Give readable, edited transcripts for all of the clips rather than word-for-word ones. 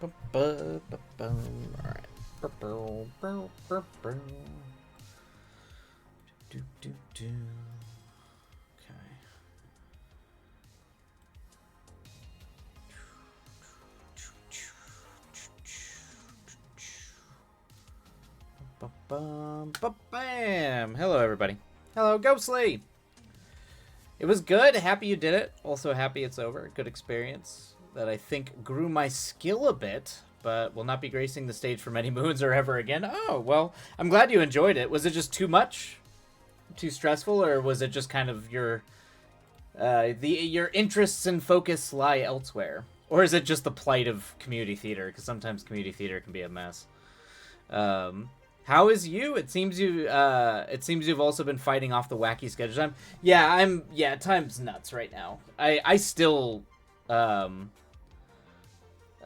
Alright. Okay. Bam! Hello, everybody. Hello, Ghostly. It was good. Happy you did it. Also happy it's over. Good experience that I think grew my skill a bit, but will not be gracing the stage for many moons or ever again. Oh, well, I'm glad you enjoyed it. Was it just too much? Too stressful? Or was it just kind of your interests and focus lie elsewhere? Or is it just the plight of community theater? Because sometimes community theater can be a mess. How is you? It seems you've also been fighting off the wacky schedule. Time's nuts right now. I still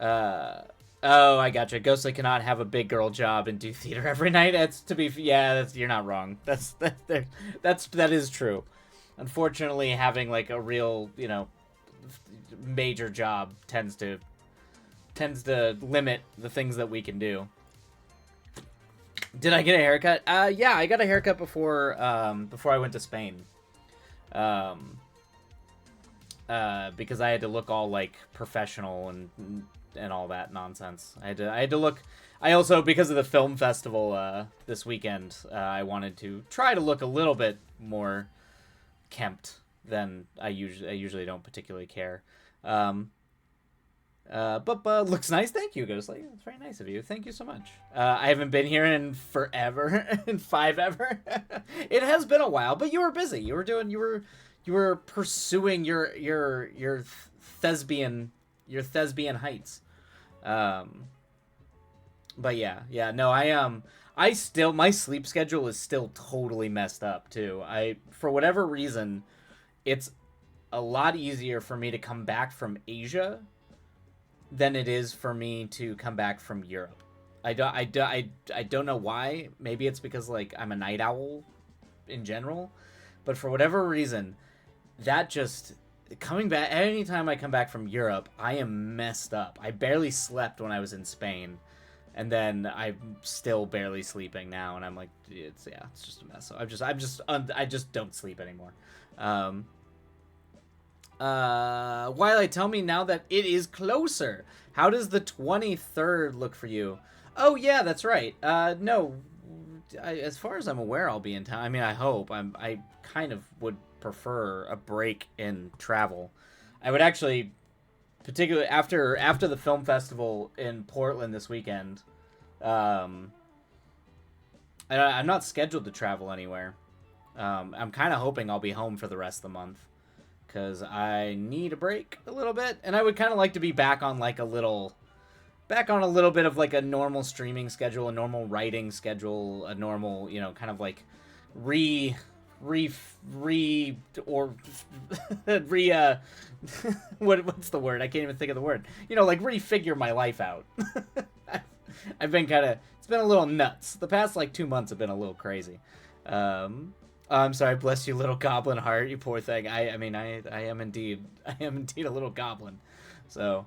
oh, I gotcha. Ghostly cannot have a big girl job and do theater every night. You're not wrong. That is true. Unfortunately, having like a real, major job tends to limit the things that we can do. Did I get a haircut? Yeah, I got a haircut before I went to Spain. Because I had to look all like professional and all that nonsense. I had to look. I also, because of the film festival this weekend, I wanted to try to look a little bit more kempt than I usually don't particularly care. But looks nice. Thank you, Ghostly. It's very nice of you. Thank you so much. I haven't been here in forever, in five ever. It has been a while, but you were busy. You were pursuing your thespian heights. But yeah. No, I still, my sleep schedule is still totally messed up too. For whatever reason, it's a lot easier for me to come back from Asia than it is for me to come back from Europe. I don't know why. Maybe it's because like I'm a night owl in general, but for whatever reason, that just coming back anytime I come back from Europe, I am messed up. I barely slept when I was in Spain, and then I'm still barely sleeping now, and I'm like, it's just a mess. So I just don't sleep anymore. Wiley, tell me now that it is closer. How does the 23rd look for you? Oh, yeah, that's right. No, as far as I'm aware, I'll be in town. I mean, I hope. I kind of would prefer a break in travel. I would actually, particularly after the film festival in Portland this weekend, I'm not scheduled to travel anywhere. I'm kind of hoping I'll be home for the rest of the month, because I need a break a little bit, and I would kind of like to be back on a little bit of like a normal streaming schedule, a normal writing schedule, a normal, kind of like re or re what's the word? I can't even think of the word. Like refigure my life out. I've been it's been a little nuts. The past like 2 months have been a little crazy. I'm sorry, bless you, little goblin heart, you poor thing. I am indeed a little goblin. So,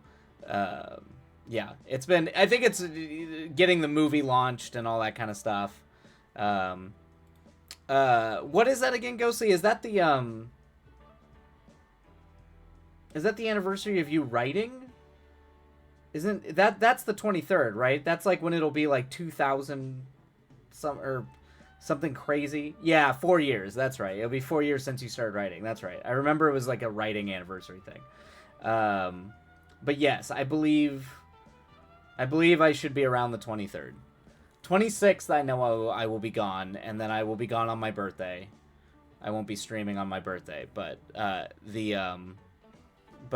yeah, it's been. I think it's getting the movie launched and all that kind of stuff. What is that again, Ghostly? Is that the anniversary of you writing? Isn't that's the 23rd, right? That's like when it'll be like 2000 something crazy. Yeah, 4 years. That's right. It'll be 4 years since you started writing. That's right. I remember it was like a writing anniversary thing. But yes, I believe I should be around the 23rd. 26th, I know I will be gone, and then I will be gone on my birthday. I won't be streaming on my birthday, but but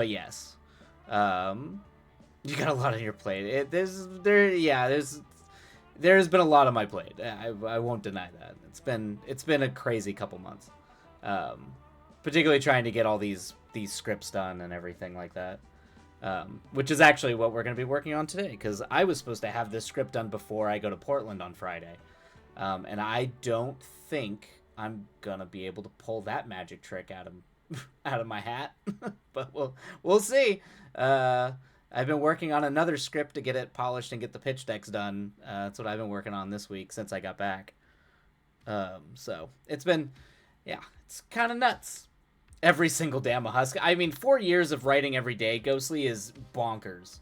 yes. You got a lot on your plate. There's been a lot on my plate. I won't deny that. It's been a crazy couple months, particularly trying to get all these scripts done and everything like that, which is actually what we're going to be working on today, because I was supposed to have this script done before I go to Portland on Friday, and I don't think I'm gonna be able to pull that magic trick out of my hat, but we'll see. I've been working on another script to get it polished and get the pitch decks done. That's what I've been working on this week since I got back. So it's been, yeah, it's kind of nuts. Every single day I'm a husk. I mean, 4 years of writing every day, Ghostly, is bonkers.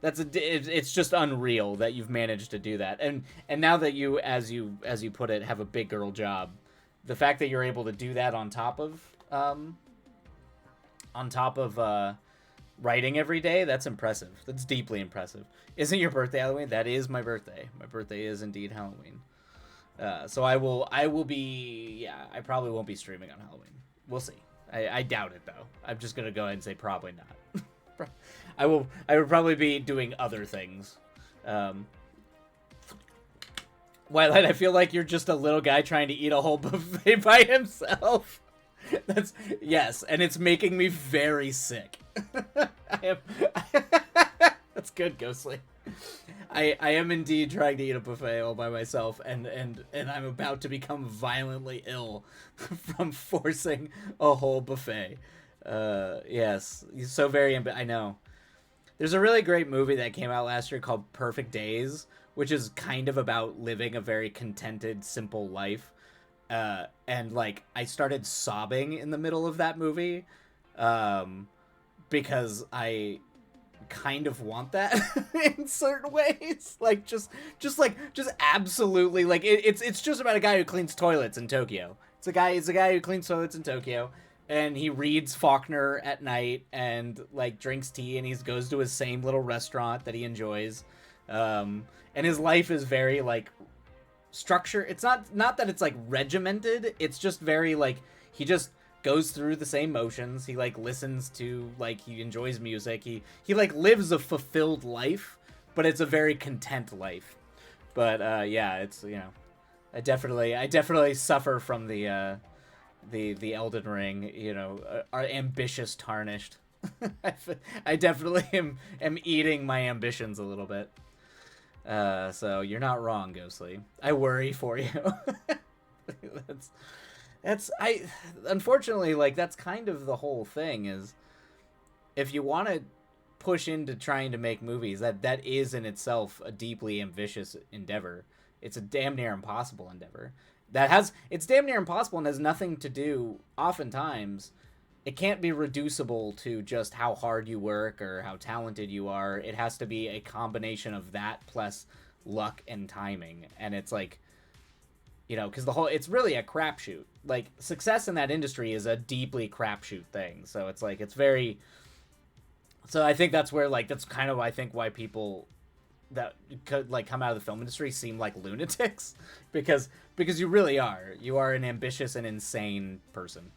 It's just unreal that you've managed to do that. And now that you, as you put it, have a big girl job, the fact that you're able to do that on top of writing every day, that's impressive. That's deeply impressive. Isn't your birthday Halloween? That is my birthday. My birthday is indeed Halloween. So I will be, yeah, I probably won't be streaming on Halloween. We'll see. I doubt it though. I'm just gonna go ahead and say probably not. I would probably be doing other things. Twilight, I feel like you're just a little guy trying to eat a whole buffet by himself. That's yes, and it's making me very sick. I am. That's good, Ghostly. I am indeed trying to eat a buffet all by myself, and I'm about to become violently ill from forcing a whole buffet. Yes, he's so very. I know. There's a really great movie that came out last year called Perfect Days, which is kind of about living a very contented, simple life. And like I started sobbing in the middle of that movie, because I kind of want that in certain ways. Like just absolutely like it's just about a guy who cleans toilets in Tokyo. It's a guy who cleans toilets in Tokyo, and he reads Faulkner at night and like drinks tea, and he goes to his same little restaurant that he enjoys. And his life is very like structure. It's not that it's like regimented. It's just very like he just goes through the same motions. He like listens to, like, he enjoys music. He like lives a fulfilled life, but it's a very content life. But yeah, it's, you know, I definitely suffer from the Elden Ring, you know, our ambitious tarnished. I definitely am eating my ambitions a little bit. So you're not wrong, Ghostly. I worry for you. I unfortunately, like, that's kind of the whole thing, is if you want to push into trying to make movies, that is in itself a deeply ambitious endeavor. It's a damn near impossible endeavor. It's damn near impossible and has nothing to do, oftentimes, it can't be reducible to just how hard you work or how talented you are. It has to be a combination of that plus luck and timing. And it's like, you know, because it's really a crapshoot. Like, success in that industry is a deeply crapshoot thing. So it's like, it's very. So I think that's where, like, that's kind of, I think, why people that could, like, come out of the film industry seem like lunatics, because you really are. You are an ambitious and insane person.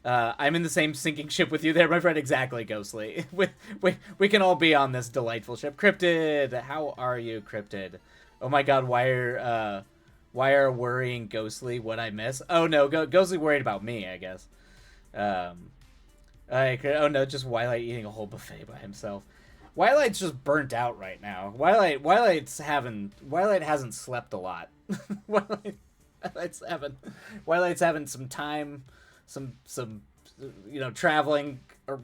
I'm in the same sinking ship with you there, my friend. Exactly, Ghostly. We can all be on this delightful ship. Cryptid, how are you, Cryptid? Oh my God, why are worrying Ghostly what I miss? Oh no, Ghostly worried about me, I guess. Oh no, just Twilight eating a whole buffet by himself. Twilight's just burnt out right now. Twilight hasn't slept a lot. Twilight's having some time, some you know, traveling or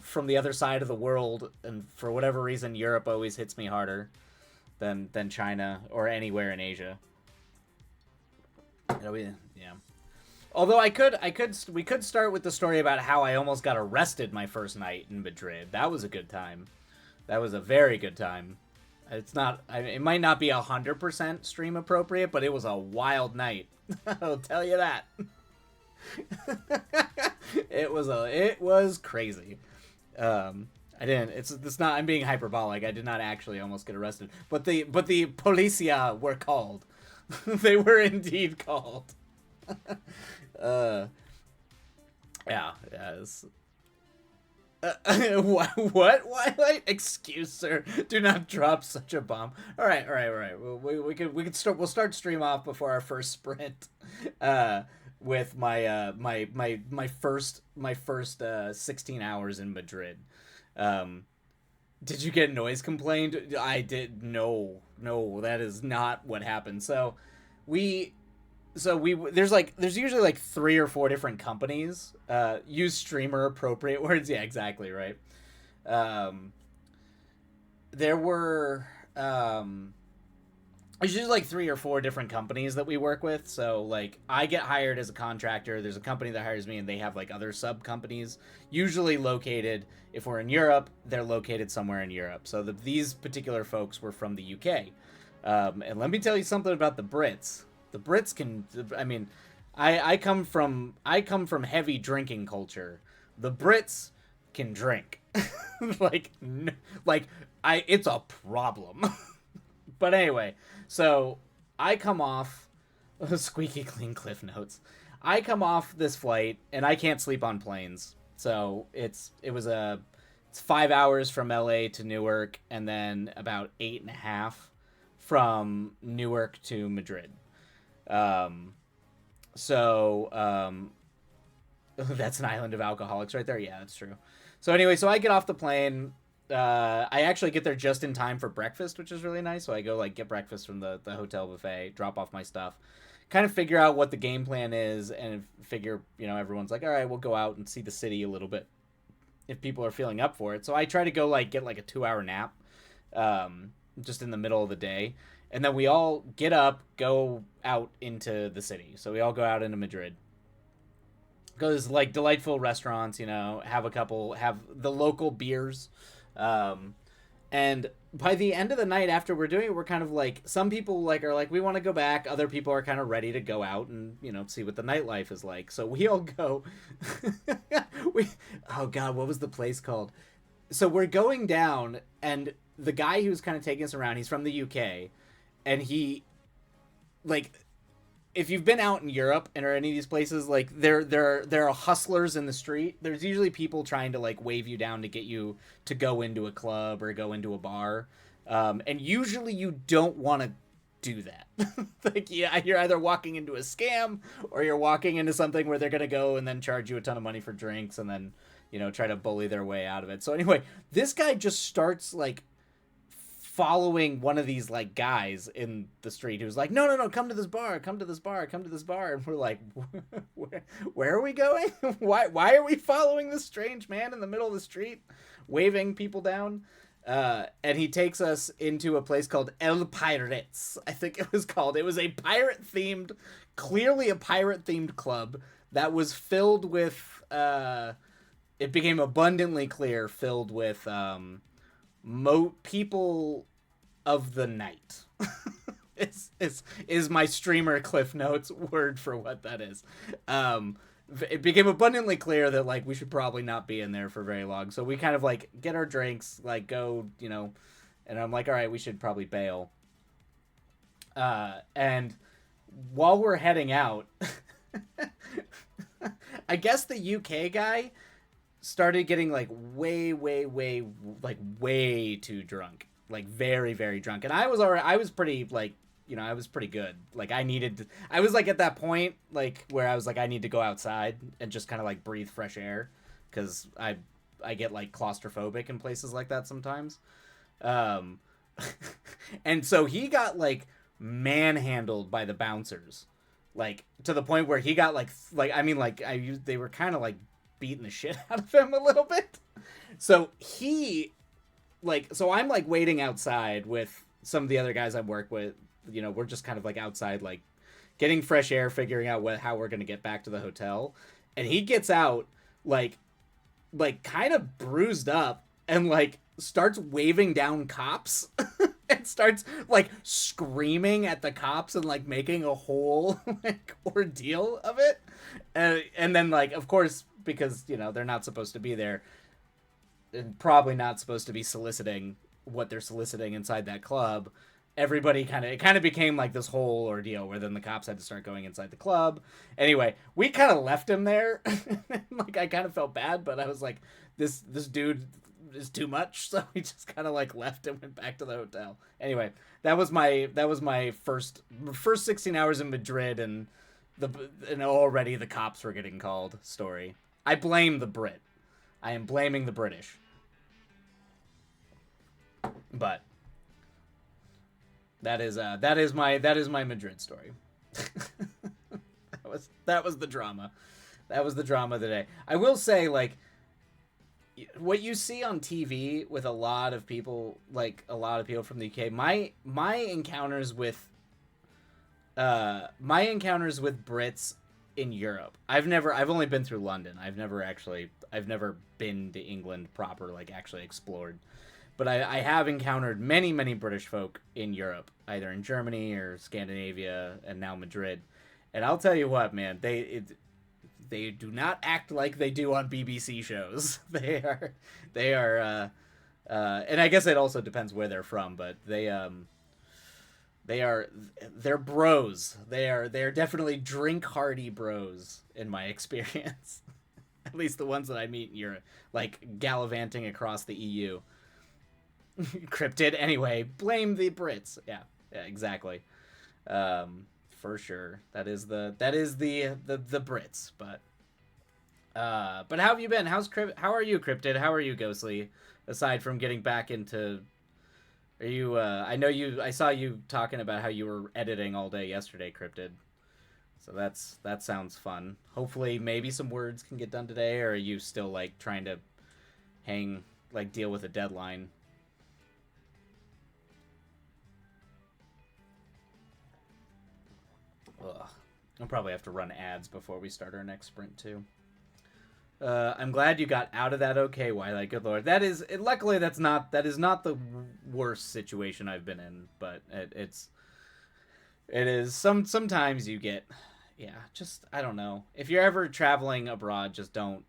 from the other side of the world, and for whatever reason Europe always hits me harder than China or anywhere in Asia. Yeah. Although we could start with the story about how I almost got arrested my first night in Madrid. That was a good time. That was a very good time. It might not be 100% stream appropriate, but it was a wild night. I'll tell you that. It was crazy. I'm being hyperbolic. I did not actually almost get arrested, but the policia were called. They were indeed called. Yeah. What? Why? Excuse, sir. Do not drop such a bomb. All right. We'll start stream off before our first sprint. With my first 16 hours in Madrid. Did you get noise complained? I did. No, that is not what happened. There's usually like 3 or 4 different companies. Use streamer appropriate words. Yeah, exactly right. Um, there were there's usually like 3 or 4 different companies that we work with. So like I get hired as a contractor. There's a company that hires me, and they have like other sub companies, usually located. If we're in Europe, they're located somewhere in Europe. So these particular folks were from the UK. And let me tell you something about the Brits. The Brits can. I mean, I come from heavy drinking culture. The Brits can drink. like like it's a problem. But anyway, so I come off squeaky clean cliff notes. I come off this flight and I can't sleep on planes. So it's 5 hours from LA to Newark, and then about 8.5 from Newark to Madrid. Um, so that's an island of alcoholics right there. Yeah, that's true. So anyway, so I get off the plane. I actually get there just in time for breakfast, which is really nice. So I go like get breakfast from the hotel buffet, drop off my stuff, kind of figure out what the game plan is, and figure, everyone's like, all right, we'll go out and see the city a little bit if people are feeling up for it. So I try to go like get like a 2 hour nap, just in the middle of the day, and then we all get up, go out into the city. So we all go out into Madrid. Goes like delightful restaurants, have the local beers. Um, and by the end of the night after we're doing it, we're kind of like, some people like are like, we want to go back. Other people are kind of ready to go out and, see what the nightlife is like. So we all go. Oh God, what was the place called? So we're going down, and the guy who's kind of taking us around, he's from the UK, and he, like, if you've been out in Europe and or any of these places, like there are hustlers in the street. There's usually people trying to like wave you down to get you to go into a club or go into a bar, and usually you don't want to do that. Like, yeah, you're either walking into a scam or you're walking into something where they're gonna go and then charge you a ton of money for drinks and then try to bully their way out of it. So anyway, this guy just starts like following one of these like guys in the street who's like, no, come to this bar, come to this bar, come to this bar. And we're like, where are we going? Why are we following this strange man in the middle of the street waving people down? And he takes us into a place called El Pirates, I think it was called. It was a clearly a pirate themed club that was filled with it became abundantly clear, filled with people of the night. is my streamer Cliff Notes word for what that is. It became abundantly clear that like we should probably not be in there for very long. So we kind of like get our drinks, like go, and I'm like, all right, we should probably bail. And while we're heading out, I guess the UK guy started getting like way too drunk, like very, very drunk. And I was pretty like, I was pretty good. Like I was like at that point, like where I was like, I need to go outside and just kind of like breathe fresh air. Cause I get like claustrophobic in places like that sometimes. Um, and so he got like manhandled by the bouncers, like to the point where he got I mean, like they were kind of like beating the shit out of him a little bit. So so I'm like waiting outside with some of the other guys I work with. We're just kind of like outside, like getting fresh air, figuring out how we're going to get back to the hotel. And he gets out like kind of bruised up and like starts waving down cops and starts like screaming at the cops and like making a whole like ordeal of it. And then like, of course, because they're not supposed to be there and probably not supposed to be soliciting what they're soliciting inside that club, everybody kind of became like this whole ordeal where then the cops had to start going inside the club. Anyway, we kind of left him there. Like I kind of felt bad, but I was like, this dude is too much, so we just kind of like left and went back to the hotel. Anyway, that was my first 16 hours in Madrid, and already the cops were getting called story. I blame the Brit. I am blaming the British. But that is my Madrid story. That was the drama. That was the drama of the day. I will say, like, what you see on TV with a lot of people, like a lot of people from the UK, my encounters with Brits in Europe. I've only been through London. I've never been to England proper, like actually explored. But I have encountered many British folk in Europe, either in Germany or Scandinavia, and now Madrid. And I'll tell you what, man, they do not act like they do on BBC shows. And I guess it also depends where they're from, but they're bros. They're definitely drink hardy bros in my experience. At least the ones that I meet in Europe, like gallivanting across the EU. Cryptid. Anyway, blame the Brits. Yeah, exactly. For sure. That is the Brits. But how have you been? How are you, Cryptid? How are you, Ghostly? Aside from getting back into, are you? I saw you talking about how you were editing all day yesterday, Cryptid. So that sounds fun. Hopefully, maybe some words can get done today. Or are you still like trying to deal with a deadline? Ugh. I'll probably have to run ads before we start our next sprint too. I'm glad you got out of that okay, Wildlight. Good lord. Luckily that is not the worst situation I've been in, but it is sometimes you get, yeah, just, I don't know. If you're ever traveling abroad, just don't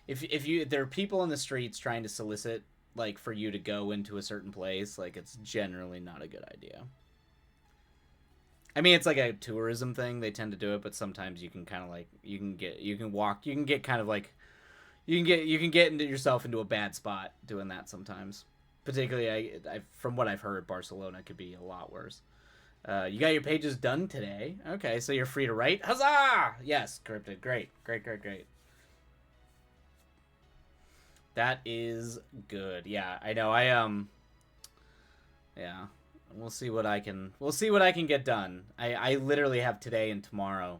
if you there are people in the streets trying to solicit like for you to go into a certain place, like it's generally not a good idea. I mean, it's like a tourism thing. They tend to do it, but sometimes you can kind of like you can get kind of like you can get into yourself into a bad spot doing that sometimes. Particularly, I from what I've heard, Barcelona could be a lot worse. You got your pages done today. Okay, so you're free to write. Huzzah! Yes, Cryptid. Great. That is good. Yeah, I know. Yeah. We'll see what I can get done. I literally have today and tomorrow.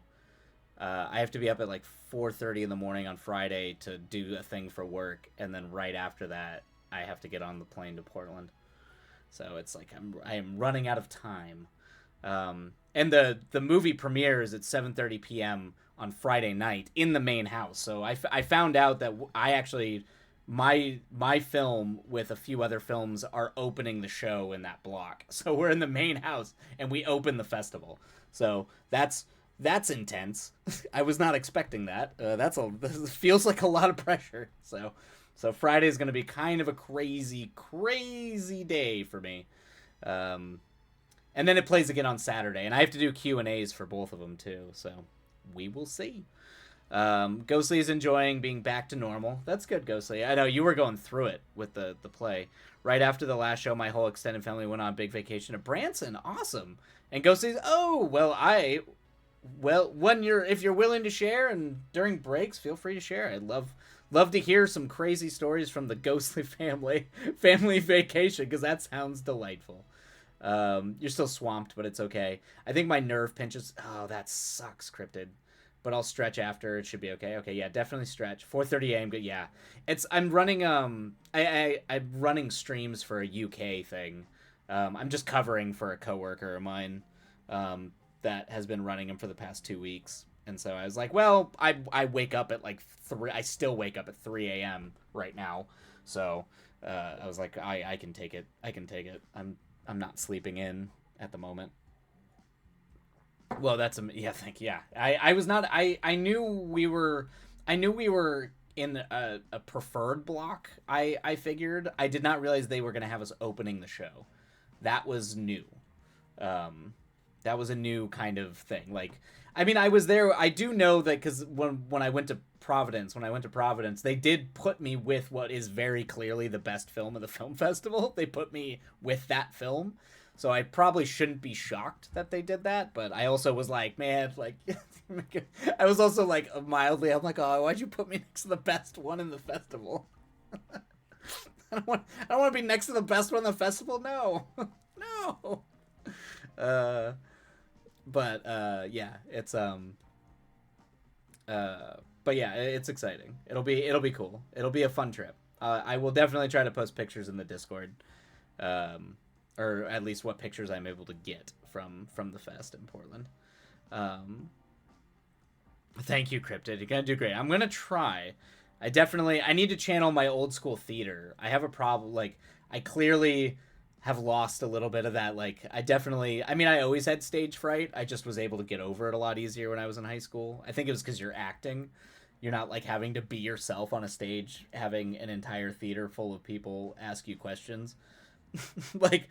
I have to be up at like 4:30 in the morning on Friday to do a thing for work, and then right after that, I have to get on the plane to Portland. So it's like I am running out of time. And the movie premieres at 7:30 p.m. on Friday night in the main house. So I found out that I actually my film with a few other films are opening the show in that block. So we're in the main house and we open the festival. So that's intense. I was not expecting that. This feels like a lot of pressure. So Friday is going to be kind of a crazy day for me. And then it plays again on Saturday, and I have to do Q&As for both of them too. So we will see. Ghostly is enjoying being back to normal. That's good, Ghostly. I know you were going through it with the play. Right after the last show, my whole extended family went on big vacation to Branson. Awesome. And Ghostly's, if you're willing to share and during breaks, feel free to share. I'd love to hear some crazy stories from the Ghostly family vacation, because that sounds delightful. You're still swamped, but it's okay. I think my nerve pinches. Oh, that sucks, Cryptid. But I'll stretch after. It should be okay. Okay, yeah, definitely stretch. 4:30 a.m. Good. Yeah, I'm running I'm running streams for a UK thing. I'm just covering for a coworker of mine, that has been running them for the past 2 weeks. And so I was like, well, I wake up at like 3. I still wake up at 3 a.m. right now. So I was like, I can take it. I'm not sleeping in at the moment. Well, thank you. Yeah. I was not. I knew we were in a preferred block. I figured. I did not realize they were going to have us opening the show. That was new. That was a new kind of thing. Like, I mean, I was there. I do know that because when I went to Providence, they did put me with what is very clearly the best film of the film festival. They put me with that film. So I probably shouldn't be shocked that they did that, but I also was like, man, like, I was also like mildly, I'm like, oh, why'd you put me next to the best one in the festival? I don't want to be next to the best one in the festival. No, no. Yeah, it's But yeah, it's exciting. It'll be cool. It'll be a fun trip. I will definitely try to post pictures in the Discord, um, or at least what pictures I'm able to get from the fest in Portland. Um, Thank you, Cryptid. You're gonna do great. I'm gonna try. I need to channel my old school theater. I have a problem. Like I clearly have lost a little bit of that. Like I mean, I always had stage fright. I just was able to get over it a lot easier when I was in high school. I think it was because you're acting. You're not like having to be yourself on a stage, having an entire theater full of people ask you questions. like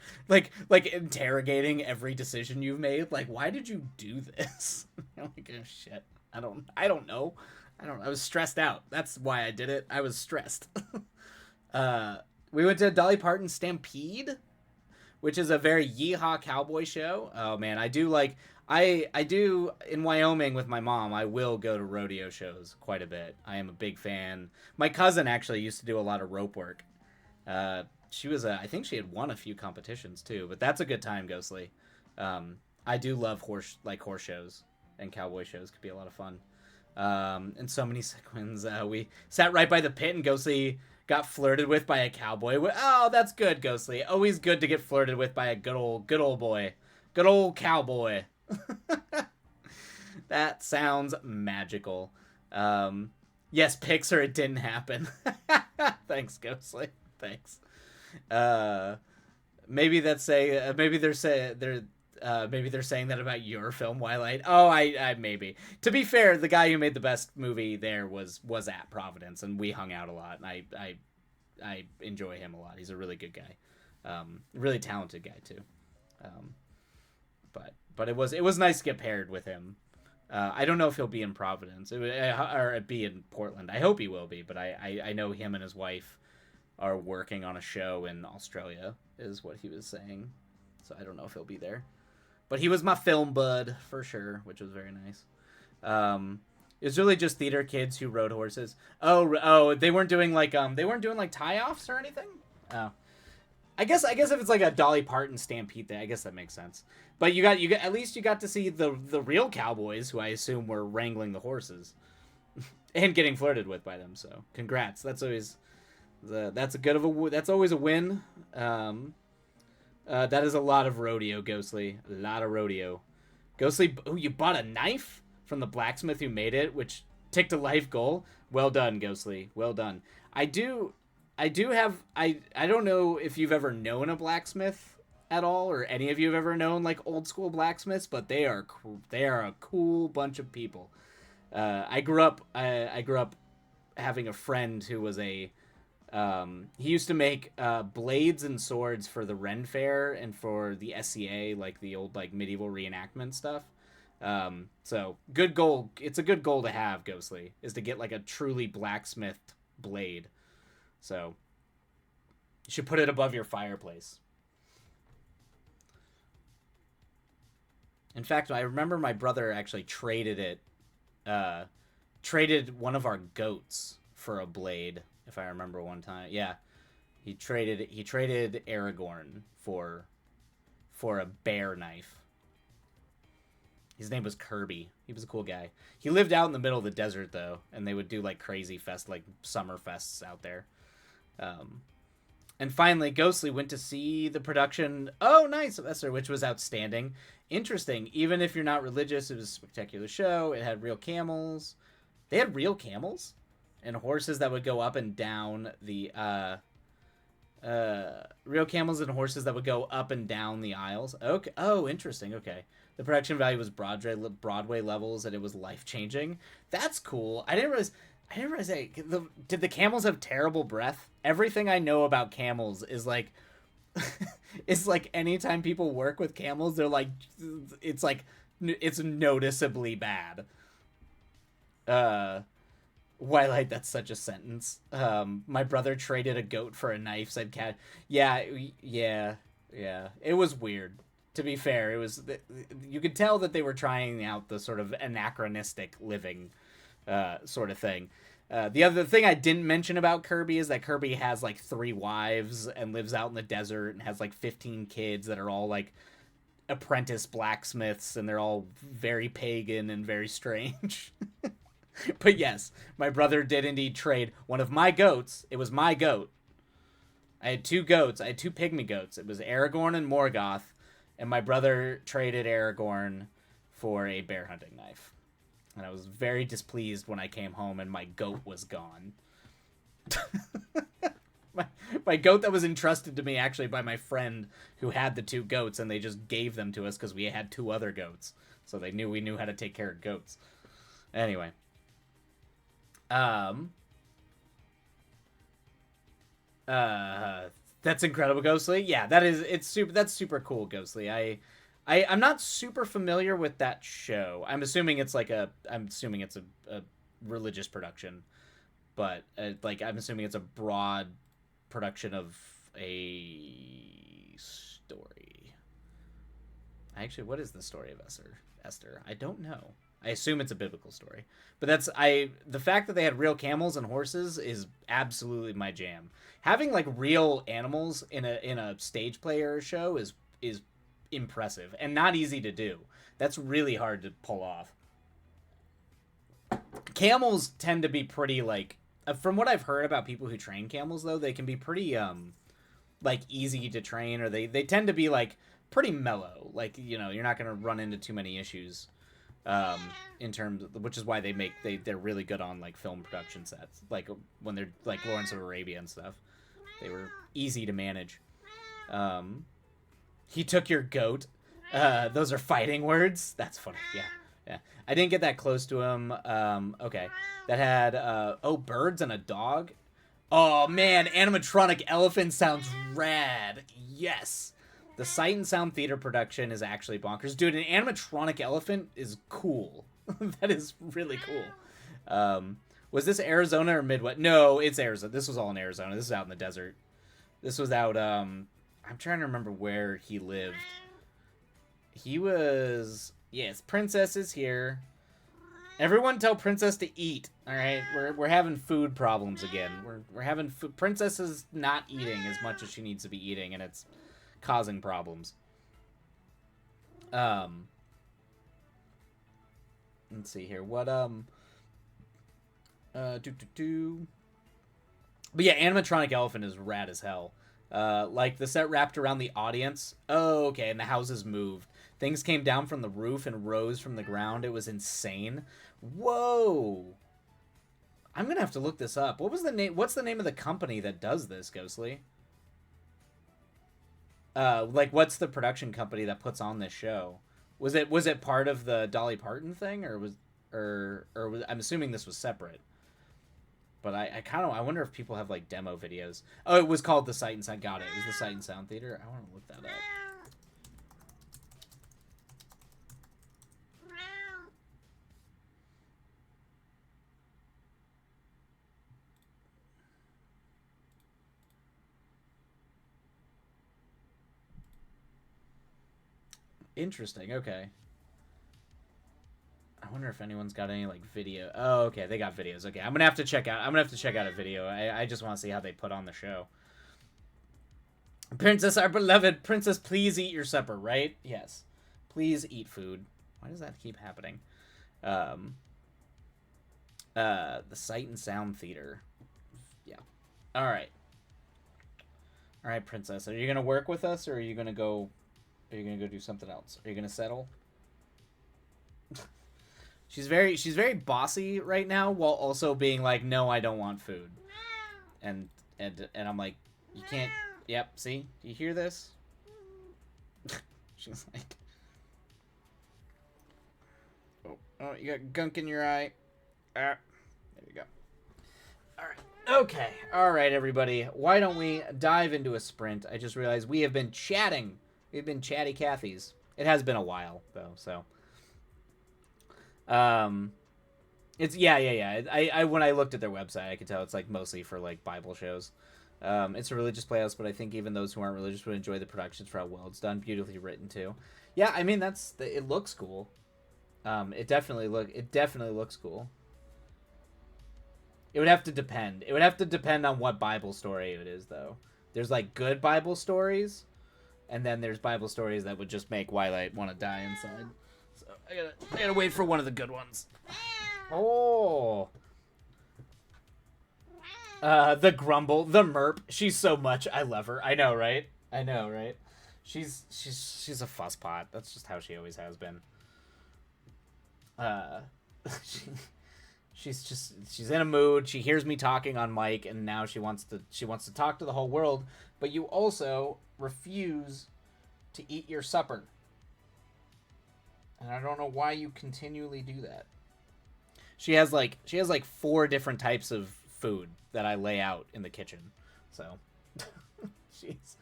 interrogating every decision you've made. Like, why did you do this? You're like, oh shit. I don't know. I was stressed out. That's why I did it. I was stressed. uh we went to Dolly Parton Stampede, which is a very yeehaw cowboy show. Oh man, I do in Wyoming with my mom. I will go to rodeo shows quite a bit. I am a big fan. My cousin actually used to do a lot of rope work. She was I think she had won a few competitions too, but that's a good time, Ghostly. I do love horse shows, and cowboy shows could be a lot of fun. And so many sequins. We sat right by the pit, and Ghostly got flirted with by a cowboy. Oh, that's good, Ghostly. Always good to get flirted with by a good old boy, good old cowboy. That sounds magical. Yes, pics or it didn't happen. Thanks, Ghostly. Thanks. Uh, maybe they're saying that about your film Twilight. Oh, I maybe. To be fair, the guy who made the best movie there was at Providence, and we hung out a lot, and I enjoy him a lot. He's a really good guy, really talented guy too. Um, but it was nice to get paired with him. I don't know if he'll be in Providence or be in Portland. I hope he will be, but I know him and his wife are working on a show in Australia, is what he was saying. So I don't know if he'll be there. But he was my film bud for sure, which was very nice. It was really just theater kids who rode horses. Oh, they weren't doing like tie-offs or anything. Oh, I guess if it's like a Dolly Parton Stampede thing, I guess that makes sense. But you got at least you got to see the real cowboys, who I assume were wrangling the horses and getting flirted with by them. So congrats. That's always a win. That is a lot of rodeo, Ghostly. A lot of rodeo. Ghostly, oh, you bought a knife from the blacksmith who made it, which ticked a life goal. Well done, Ghostly. Well done. I do have, I don't know if you've ever known a blacksmith at all, or any of you have ever known like old school blacksmiths, but they are a cool bunch of people. I grew up having a friend who was he used to make blades and swords for the Ren Fair and for the SCA, like the old like medieval reenactment stuff. So good goal. It's a good goal to have, Ghostly, is to get like a truly blacksmithed blade. So you should put it above your fireplace. In fact, I remember my brother actually traded one of our goats for a blade, if I remember one time. Yeah, he traded Aragorn for a bear knife. His name was Kirby. He was a cool guy. He lived out in the middle of the desert though, and they would do like crazy like summer fests out there. Um, and finally, Ghostly went to see the production. Oh, nice, Esther, which was outstanding. Interesting. Even if you're not religious, it was a spectacular show. It had real camels. They had real camels and horses that would go up and down the real camels and horses that would go up and down the aisles. Okay. Oh, interesting. Okay. The production value was Broadway levels, and it was life changing. That's cool. I didn't realize. Did the camels have terrible breath? Everything I know about camels is like, it's like anytime people work with camels, they're like, it's noticeably bad. Uh, Twilight, that's such a sentence. My brother traded a goat for a knife. Said cat. Yeah, yeah, yeah. It was weird. To be fair, you could tell that they were trying out the sort of anachronistic living sort of thing. The other thing I didn't mention about Kirby is that Kirby has like 3 wives and lives out in the desert and has like 15 kids that are all like apprentice blacksmiths, and they're all very pagan and very strange. But yes, my brother did indeed trade one of my goats. It was my goat. I had two goats. I had two pygmy goats. It was Aragorn and Morgoth, and my brother traded Aragorn for a bear hunting knife. And I was very displeased when I came home and my goat was gone. my goat that was entrusted to me actually by my friend who had the two goats, and they just gave them to us because we had two other goats. So they knew we knew how to take care of goats. Anyway. That's incredible, Ghostly. Yeah, that's super cool, Ghostly. I'm not super familiar with that show. I'm assuming it's a religious production, but I'm assuming it's a broad production of a story. Actually, what is the story of Esther? I don't know. I assume it's a biblical story, but the fact that they had real camels and horses is absolutely my jam. Having like real animals in a stage player show is impressive and not easy to do. That's really hard to pull off. Camels tend to be pretty like, from what I've heard about people who train camels though, they can be pretty like easy to train, or they tend to be like pretty mellow. Like, you know, you're not going to run into too many issues. In terms of, which is why they're really good on like film production sets, like when they're like Lawrence of Arabia and stuff. They were easy to manage. He took your goat. Those are fighting words. That's funny. Yeah. I didn't get that close to him. Okay, that had birds and a dog. Oh man, animatronic elephant sounds rad. Yes. The Sight and Sound Theater production is actually bonkers. Dude, an animatronic elephant is cool. That is really cool. Was this Arizona or Midwest? No, it's Arizona. This was all in Arizona. This is out in the desert. This was out, I'm trying to remember where he lived. He was... Yes, Princess is here. Everyone tell Princess to eat, alright? We're having food problems again. We're having... Princess is not eating as much as she needs to be eating, and it's causing problems. Let's see here. What but yeah, animatronic elephant is rad as hell. Like the set wrapped around the audience. Oh, okay, and the houses moved. Things came down from the roof and rose from the ground. It was insane. Whoa. I'm gonna have to look this up. What's the name of the company that does this, Ghostly? Like, what's the production company that puts on this show? Was it part of the Dolly Parton thing, or was I'm assuming this was separate. But I wonder if people have like demo videos. Oh, it was called the Sight and Sound. Got it. It was the Sight and Sound Theater. I want to look that up. Interesting. Okay. I wonder if anyone's got any like video. Oh, okay, they got videos. Okay, I'm gonna have to check out a video. I just want to see how they put on the show. Princess, our beloved princess, please eat your supper. Right? Yes. Please eat food. Why does that keep happening? The Sight and Sound Theater. Yeah. All right. All right, princess. Are you gonna work with us, or are you gonna go? Are you gonna go do something else? Are you gonna settle? She's very bossy right now, while also being like, no, I don't want food. And I'm like, you can't. Yep. See, do you hear this? She's like, oh, you got gunk in your eye. There you go. All right. Okay. All right, everybody. Why don't we dive into a sprint? I just realized we have been chatting. We've been chatty Cathys. It has been a while though, so. It's yeah. I when I looked at their website, I could tell it's like mostly for like Bible shows. It's a religious playhouse, but I think even those who aren't religious would enjoy the productions for how well it's done. Beautifully written too. Yeah, I mean it looks cool. It definitely looks cool. It would have to depend. It would have to depend on what Bible story it is, though. There's like good Bible stories, and then there's Bible stories that would just make Twilight want to die inside. So I gotta wait for one of the good ones. Oh. The grumble, the merp. She's so much. I love her. I know, right? I know, right? She's a fusspot. That's just how she always has been. Uh, she, she's in a mood. She hears me talking on mic, and now she wants to talk to the whole world. But you also refuse to eat your supper, and I don't know why you continually do that. She has like four different types of food that I lay out in the kitchen. So she's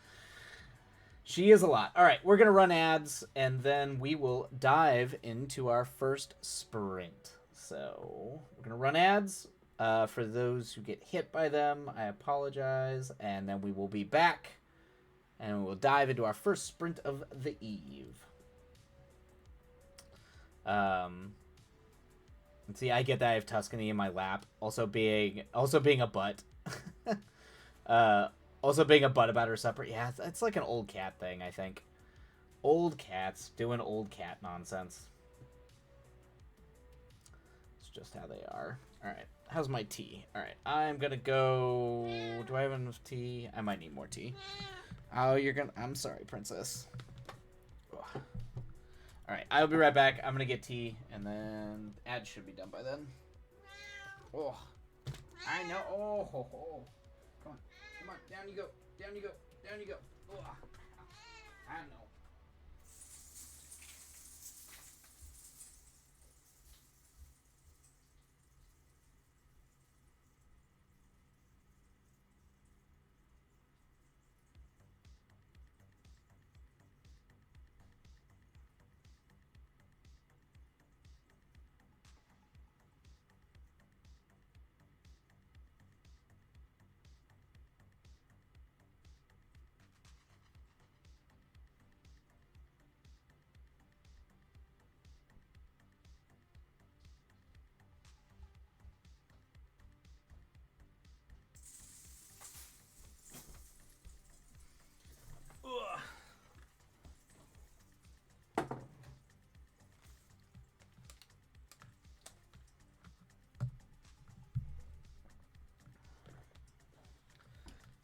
she is a lot. All right, we're gonna run ads and then we will dive into our first sprint. So we're gonna run ads. For those who get hit by them, I apologize, and then we will be back, and we'll dive into our first sprint of the eve. Um, and see, I get that I have Tuscany in my lap, also being a butt. uh, Also being a butt about her supper. Yeah, it's like an old cat thing, I think. Old cats doing old cat nonsense. It's just how they are. All right, how's my tea? All right, I'm gonna go. Do I have enough tea? I might need more tea. Oh, you're gonna. I'm sorry, princess. Ugh. All right, I'll be right back. I'm gonna get tea, and then ads should be done by then. Oh, I know. Oh, ho, ho. Come on, come on, down you go, down you go, down you go. Oh, I know. Ugh.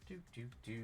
Do do do.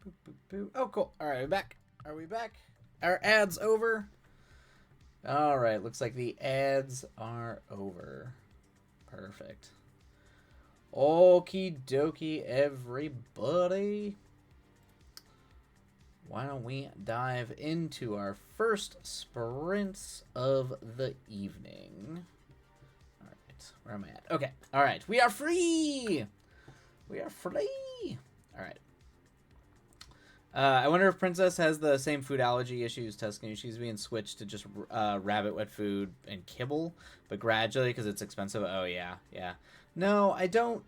Boop, boop, boop. Oh, cool. All right, we're back. Are we back? Are ads over? All right, looks like the ads are over. Perfect. Okie dokie, everybody. Why don't we dive into our first sprints of the evening? All right, where am I at? Okay, all right, we are free. We are free. All right. I wonder if Princess has the same food allergy issues Tuscany. She's being switched to just rabbit wet food and kibble, but gradually because it's expensive. Oh yeah, yeah. No, I don't.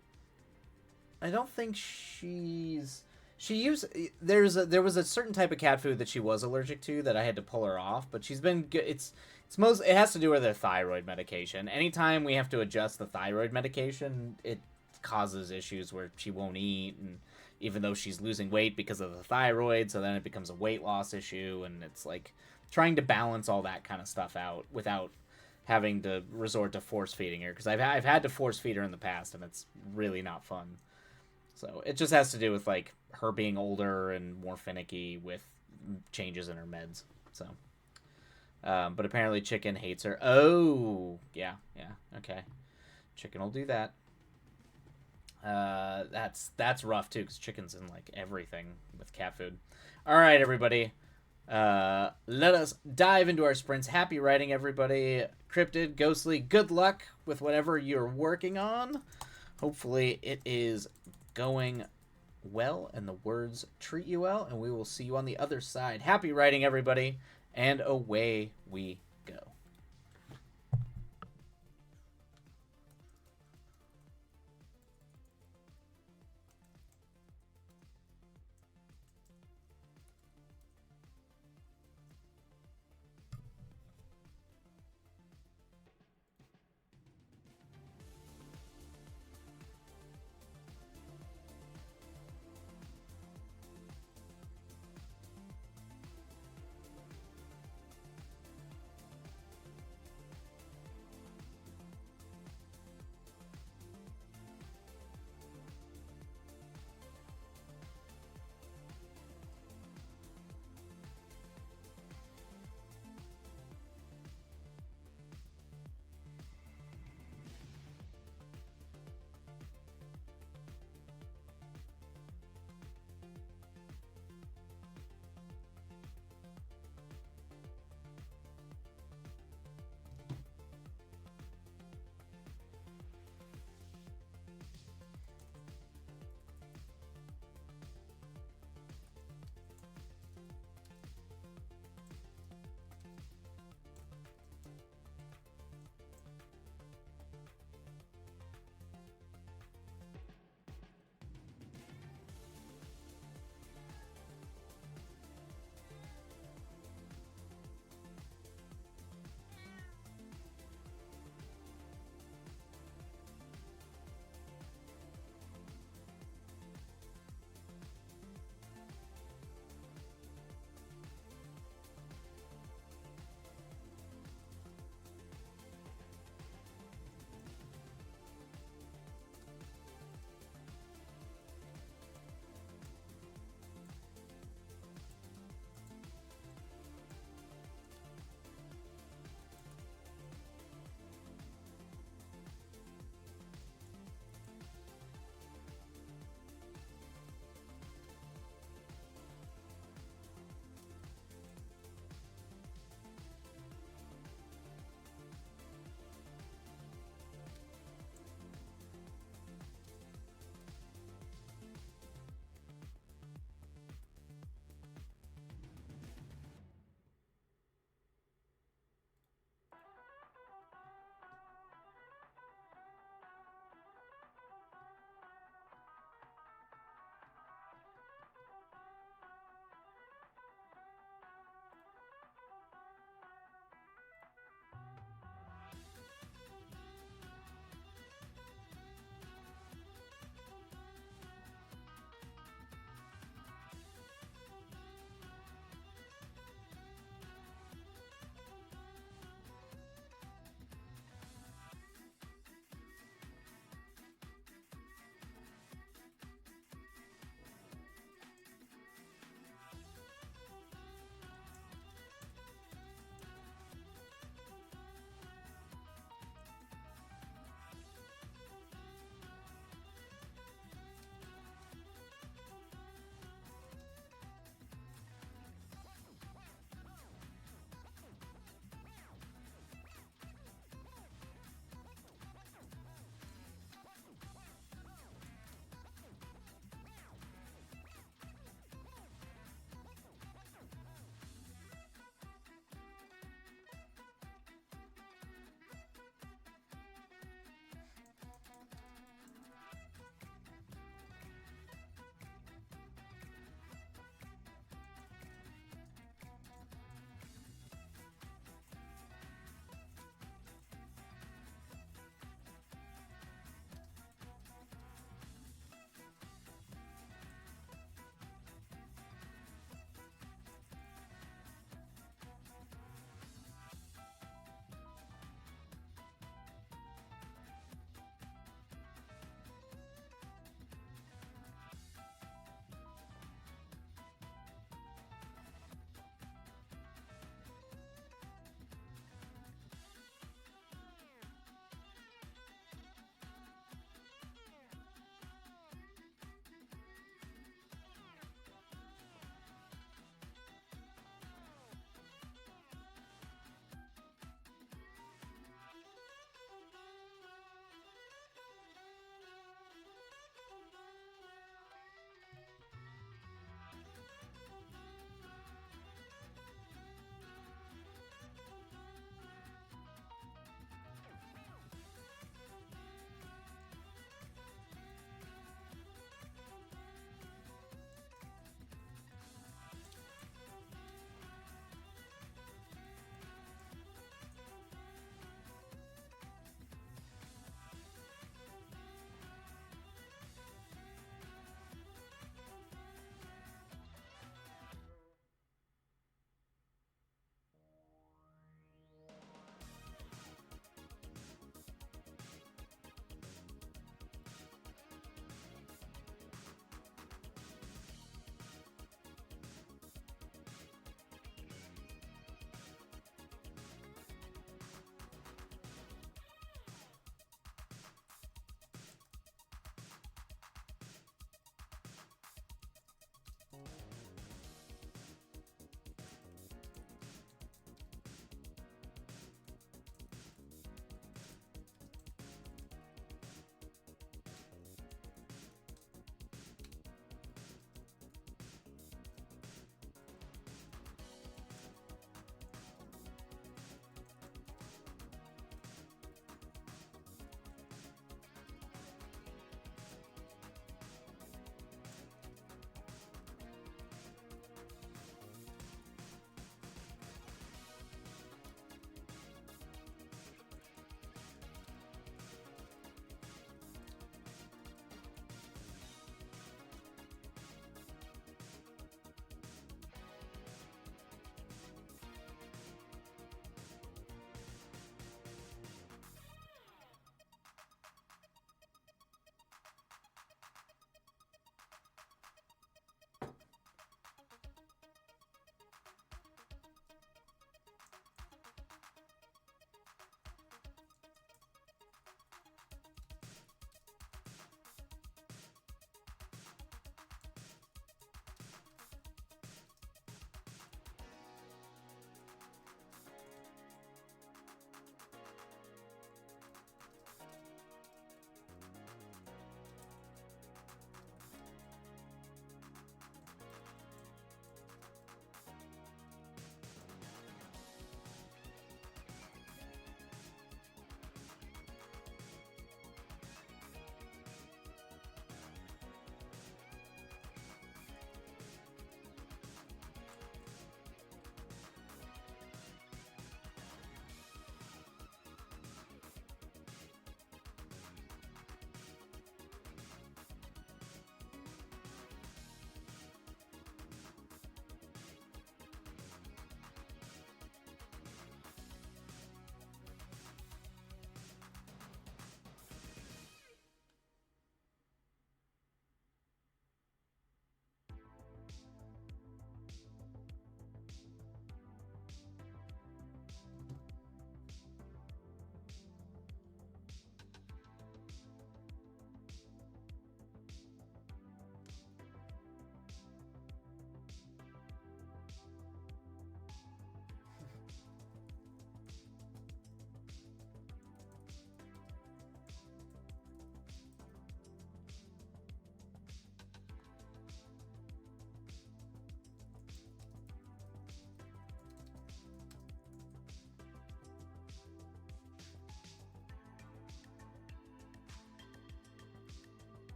I don't think she's. She used there was a certain type of cat food that she was allergic to that I had to pull her off, but she's been good. It's it has to do with their thyroid medication. Anytime we have to adjust the thyroid medication, it causes issues where she won't eat, and even though she's losing weight because of the thyroid, so then it becomes a weight loss issue, and it's like trying to balance all that kind of stuff out without having to resort to force feeding her, because I've had to force feed her in the past, and it's really not fun. So it just has to do with like her being older and more finicky with changes in her meds. So, but apparently Chicken hates her. Oh, yeah, okay. Chicken will do that. That's rough too, because Chicken's in like everything with cat food. All right, everybody. Let us dive into our sprints. Happy writing, everybody. Cryptid, Ghostly, good luck with whatever you're working on. Hopefully it is going well and the words treat you well, and we will see you on the other side. Happy writing, everybody, and away we go.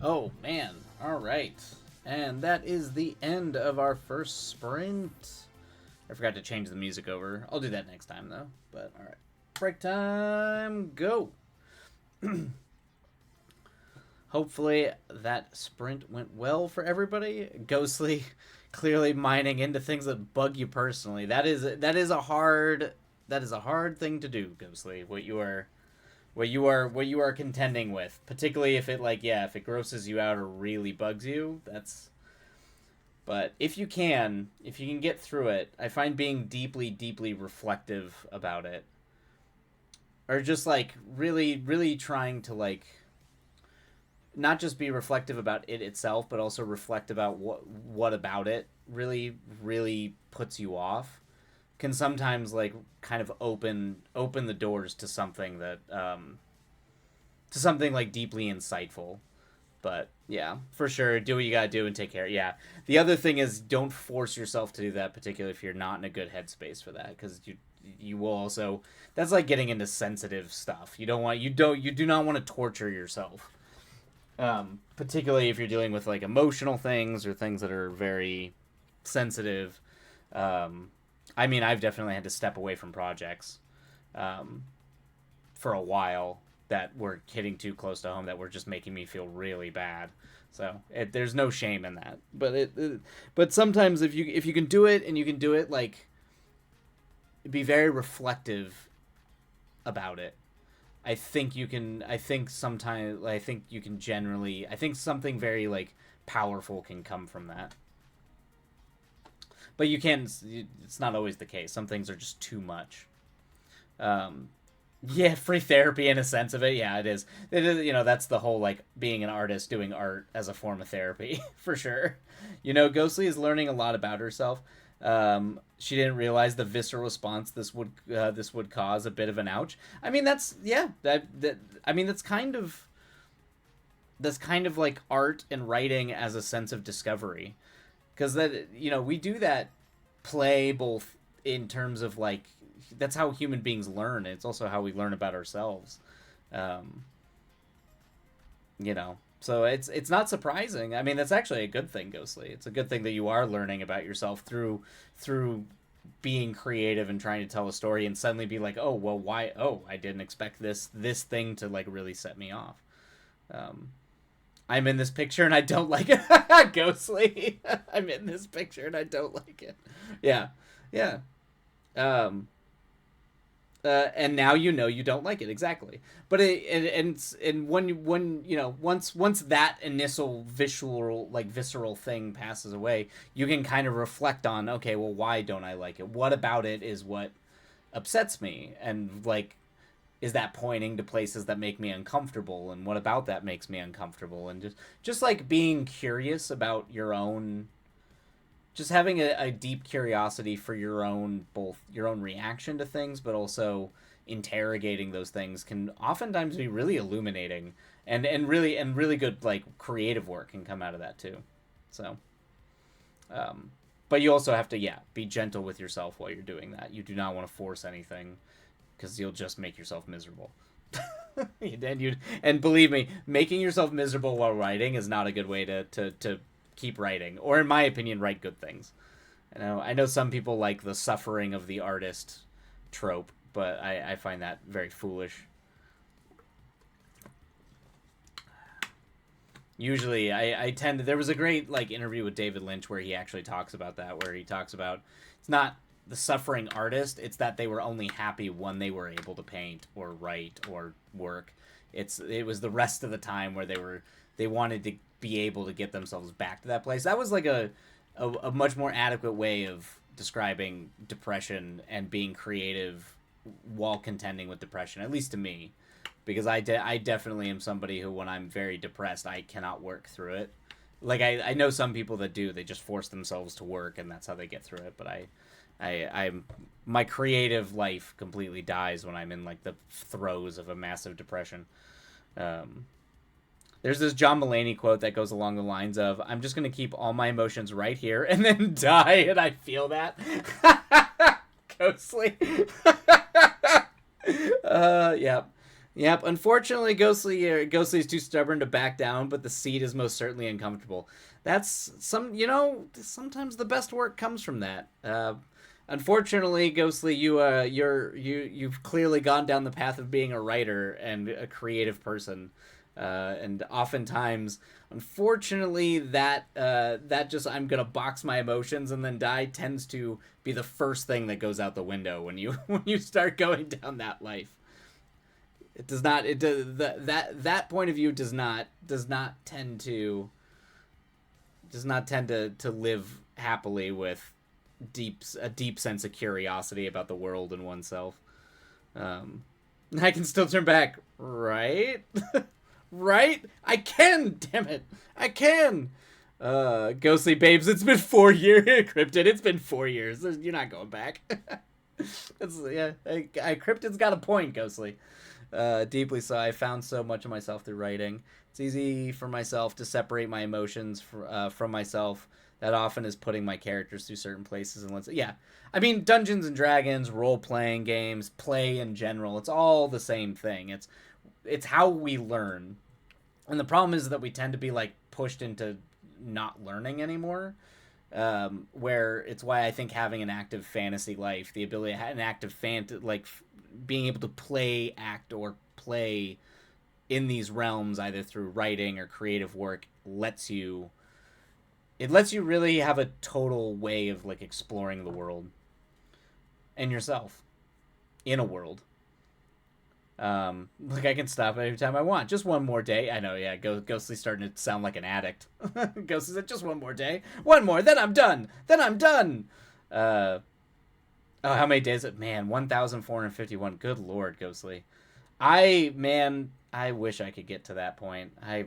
Oh, man. All right. And that is the end of our first sprint. I forgot to change the music over. I'll do that next time, though. But, all right. Break time. Go. Hopefully that sprint went well for everybody. Ghostly clearly mining into things that bug you personally. That is a hard thing to do, Ghostly. What you are contending with, particularly if it grosses you out or really bugs you. But if you can get through it, I find being deeply reflective about it, or just like really trying to like not just be reflective about it itself, but also reflect about what about it really puts you off, can sometimes like kind of open the doors to something that like deeply insightful. But yeah, for sure, do what you gotta do and take care. Yeah, the other thing is don't force yourself to do that, particularly if you're not in a good headspace for that, because you will also, that's like getting into sensitive stuff. You do not want to torture yourself, particularly if you're dealing with like emotional things or things that are very sensitive. I mean, I've definitely had to step away from projects for a while that were hitting too close to home, that were just making me feel really bad. So there's no shame in that. But sometimes if you can do it, and you can do it like, be very reflective about it, I think you can. I think sometimes. I think you can generally. I think something very like powerful can come from that. But you can. It's not always the case. Some things are just too much. Yeah, free therapy in a sense of it. Yeah, it is. It is. That's the whole like being an artist, doing art as a form of therapy for sure. Ghostly is learning a lot about herself. She didn't realize the visceral response this would cause a bit of an ouch. I mean, that's yeah. I mean, that's kind of like art and writing as a sense of discovery, because we do that play both in terms of like, that's how human beings learn. It's also how we learn about ourselves. So it's not surprising. I mean, that's actually a good thing, Ghostly. It's a good thing that you are learning about yourself through being creative and trying to tell a story, and suddenly be like, oh well, why? Oh, I didn't expect this thing to like really set me off. I'm in this picture and I don't like it. Ghostly. I'm in this picture and I don't like it. Yeah. And now you don't like it, exactly. But once that initial visceral thing passes away, you can kind of reflect on, okay, well, why don't I like it? What about it is what upsets me? And like, is that pointing to places that make me uncomfortable? And what about that makes me uncomfortable? And just like being curious about your own, just having a deep curiosity for your own reaction to things, but also interrogating those things can oftentimes be really illuminating, and really good like creative work can come out of that too. So, but you also have to be gentle with yourself while you're doing that. You do not want to force anything, because you'll just make yourself miserable. And believe me, making yourself miserable while writing is not a good way to keep writing, or in my opinion, write good things. I know some people like the suffering of the artist trope, but I find that very foolish. Usually I tend to, there was a great like interview with David Lynch where he actually talks about that, where he talks about, it's not the suffering artist, it's that they were only happy when they were able to paint or write or work. It was the rest of the time where they wanted to be able to get themselves back to that place. That was like a much more adequate way of describing depression and being creative while contending with depression, at least to me, because I definitely am somebody who, when I'm very depressed, I cannot work through it. Like I know some people that do, they just force themselves to work and that's how they get through it, but I'm my creative life completely dies when I'm in like the throes of a massive depression. There's this John Mulaney quote that goes along the lines of, I'm just going to keep all my emotions right here and then die, and I feel that. Ghostly. Yeah. Yep. Unfortunately, Ghostly is too stubborn to back down, but the seat is most certainly uncomfortable. That's some. Sometimes the best work comes from that. Unfortunately, Ghostly, you've clearly gone down the path of being a writer and a creative person, and oftentimes, unfortunately, that just I'm gonna box my emotions and then die tends to be the first thing that goes out the window when you when you start going down that life. It does not. It does that point of view does not tend to live happily with a deep sense of curiosity about the world and oneself. Um, I can still turn back, right? Right? I can. Damn it, I can. Ghostly babes, it's been 4 years. Cryptid, it's been 4 years. You're not going back. Yeah. Cryptid's got a point, Ghostly. Deeply so. I found so much of myself through writing. It's easy for myself to separate my emotions from myself. That often is putting my characters through certain places and yeah. I mean, Dungeons and Dragons, role playing games, play in general. It's all the same thing. It's how we learn, and the problem is that we tend to be like pushed into not learning anymore. Where it's why I think having an active fantasy life, the ability to have an active being able to play, act, or play in these realms either through writing or creative work lets you really have a total way of like exploring the world and yourself in a world. Like I can stop every time I want. Just one more day. I know, yeah. Ghostly's starting to sound like an addict. Ghostly said, "Just one more day. One more. Then I'm done. Then I'm done." Oh, how many days? Man, 1,451. Good Lord, Ghostly. I wish I could get to that point. I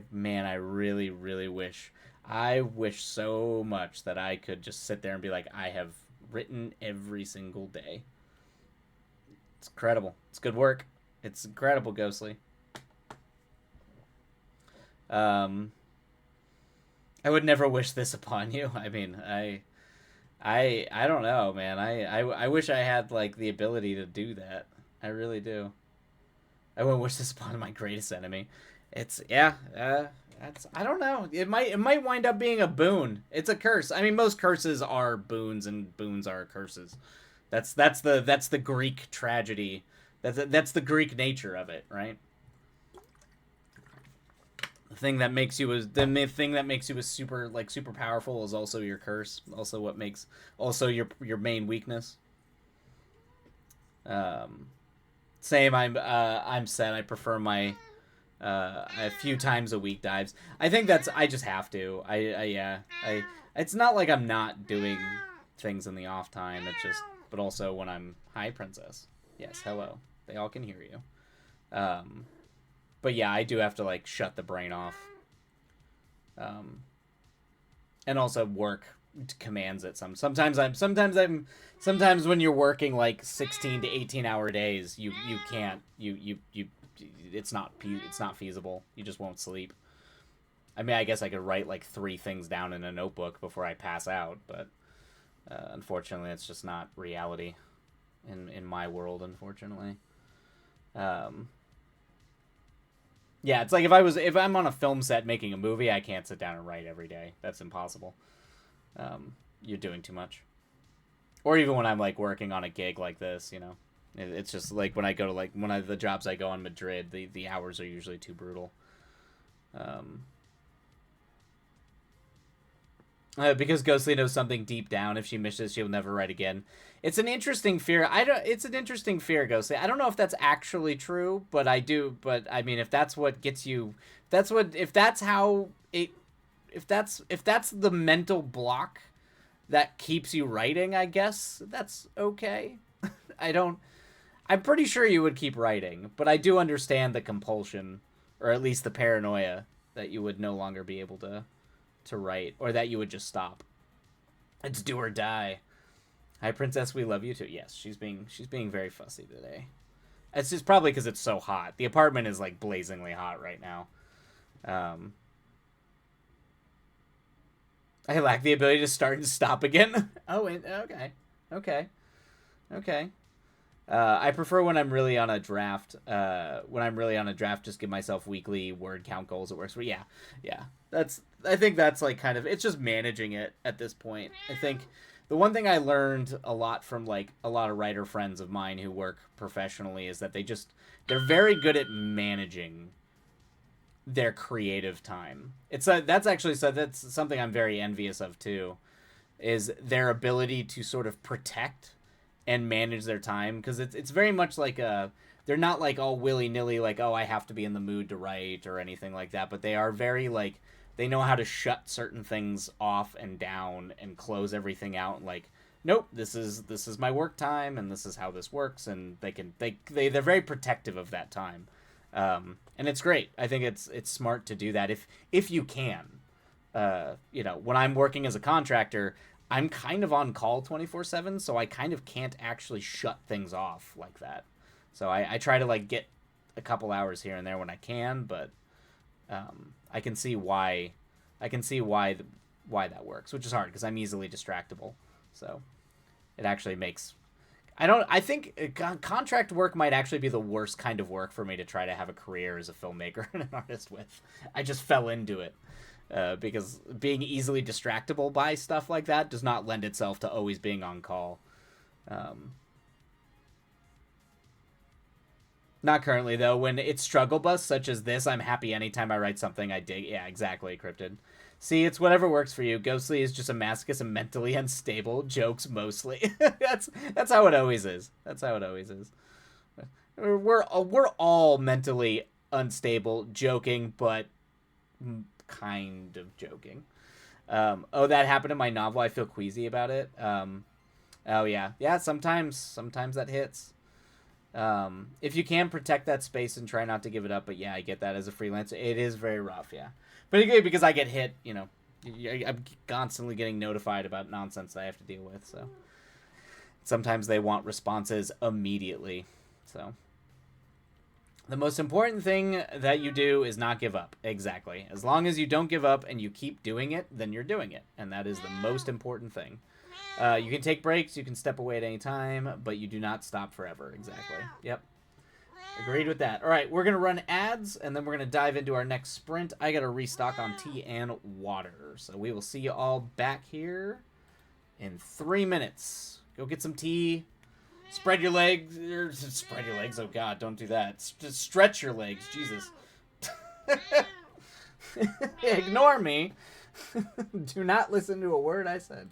really, really wish. I wish so much that I could just sit there and be like, I have written every single day. It's incredible. It's good work. It's incredible, Ghostly. Um, I would never wish this upon you. I mean, I don't know, man. I wish I had like the ability to do that. I really do. I wouldn't wish this upon my greatest enemy. It's yeah. That's I don't know. It might wind up being a boon. It's a curse. I mean, most curses are boons, and boons are curses. That's the Greek tragedy. That's the Greek nature of it, right? The thing that makes you a super powerful is also your curse. Also, what makes also your main weakness. Um, Same. I'm set. I prefer my a few times a week dives. I think that's I just have to. I yeah. I It's not like I'm not doing things in the off time. It's just but also when I'm hi princess. Yes, hello. They all can hear you. Um, but yeah, I do have to like shut the brain off. Um, and also work commands it sometimes when you're working like 16 to 18-hour days, you can't you it's not feasible. You just won't sleep. I mean, I guess I could write like three things down in a notebook before I pass out, but unfortunately it's just not reality in my world, unfortunately. um yeah, it's like if I'm on a film set making a movie, I can't sit down and write every day. That's impossible. You're doing too much. Or even when I'm like working on a gig like this, it's just like when I go to like one of the jobs I go on Madrid, the hours are usually too brutal. Um, because Ghostly knows something deep down. If she misses, she'll never write again. It's an interesting fear. I don't. It's an interesting fear, Ghostly. I don't know if that's actually true, but I do. But I mean, if that's what gets you, if that's how it, if that's the mental block that keeps you writing, I guess that's okay. I don't. I'm pretty sure you would keep writing, but I do understand the compulsion, or at least the paranoia that you would no longer be able to write, or that you would just stop. It's do or die. Hi, princess. We love you too. Yes, she's being very fussy today. It's just probably because it's so hot. The apartment is like blazingly hot right now. Um, I lack the ability to start and stop again. Oh, okay, okay, okay. I prefer when I'm really on a draft. When I'm really on a draft, just give myself weekly word count goals. It works. But yeah, yeah. That's. I think that's like kind of. It's just managing it at this point. I think the one thing I learned a lot from like a lot of writer friends of mine who work professionally is that they're very good at managing their creative time. That's actually so that's something I'm very envious of too, is their ability to sort of protect and manage their time, because it's very much like a they're not like all willy-nilly like, oh, I have to be in the mood to write or anything like that, but they are very like they know how to shut certain things off and down and close everything out and like, nope, this is my work time and this is how this works, and they're very protective of that time. And it's great. I think it's smart to do that if you can. When I'm working as a contractor, I'm kind of on call 24/7, so I kind of can't actually shut things off like that. So I try to like get a couple hours here and there when I can, but I can see why why that works, which is hard because I'm easily distractible. So it actually makes I think contract work might actually be the worst kind of work for me to try to have a career as a filmmaker and an artist with. I just fell into it. Because being easily distractible by stuff like that does not lend itself to always being on call. Um, Not currently, though. When it's struggle bus such as this, I'm happy anytime I write something I dig. Yeah, exactly, Cryptid. See, it's whatever works for you. Ghostly is just a masochist and mentally unstable. Jokes mostly. That's how it always is. That's how it always is. We're all mentally unstable, joking, but kind of joking. Oh, that happened in my novel. I feel queasy about it. Oh yeah, yeah. Sometimes that hits. If you can protect that space and try not to give it up, but yeah, I get that as a freelancer. It is very rough, yeah. But again, because I get hit, I'm constantly getting notified about nonsense that I have to deal with. So sometimes they want responses immediately. So the most important thing that you do is not give up. Exactly. As long as you don't give up and you keep doing it, then you're doing it. And that is the most important thing. You can take breaks, you can step away at any time, but you do not stop forever. Exactly. Yep. Agreed with that. All right, we're going to run ads, and then we're going to dive into our next sprint. I got to restock on tea and water. So we will see you all back here in 3 minutes. Go get some tea. Spread your legs. Spread your legs. Oh, God, don't do that. Just stretch your legs. Jesus. Ignore me. Do not listen to a word I said.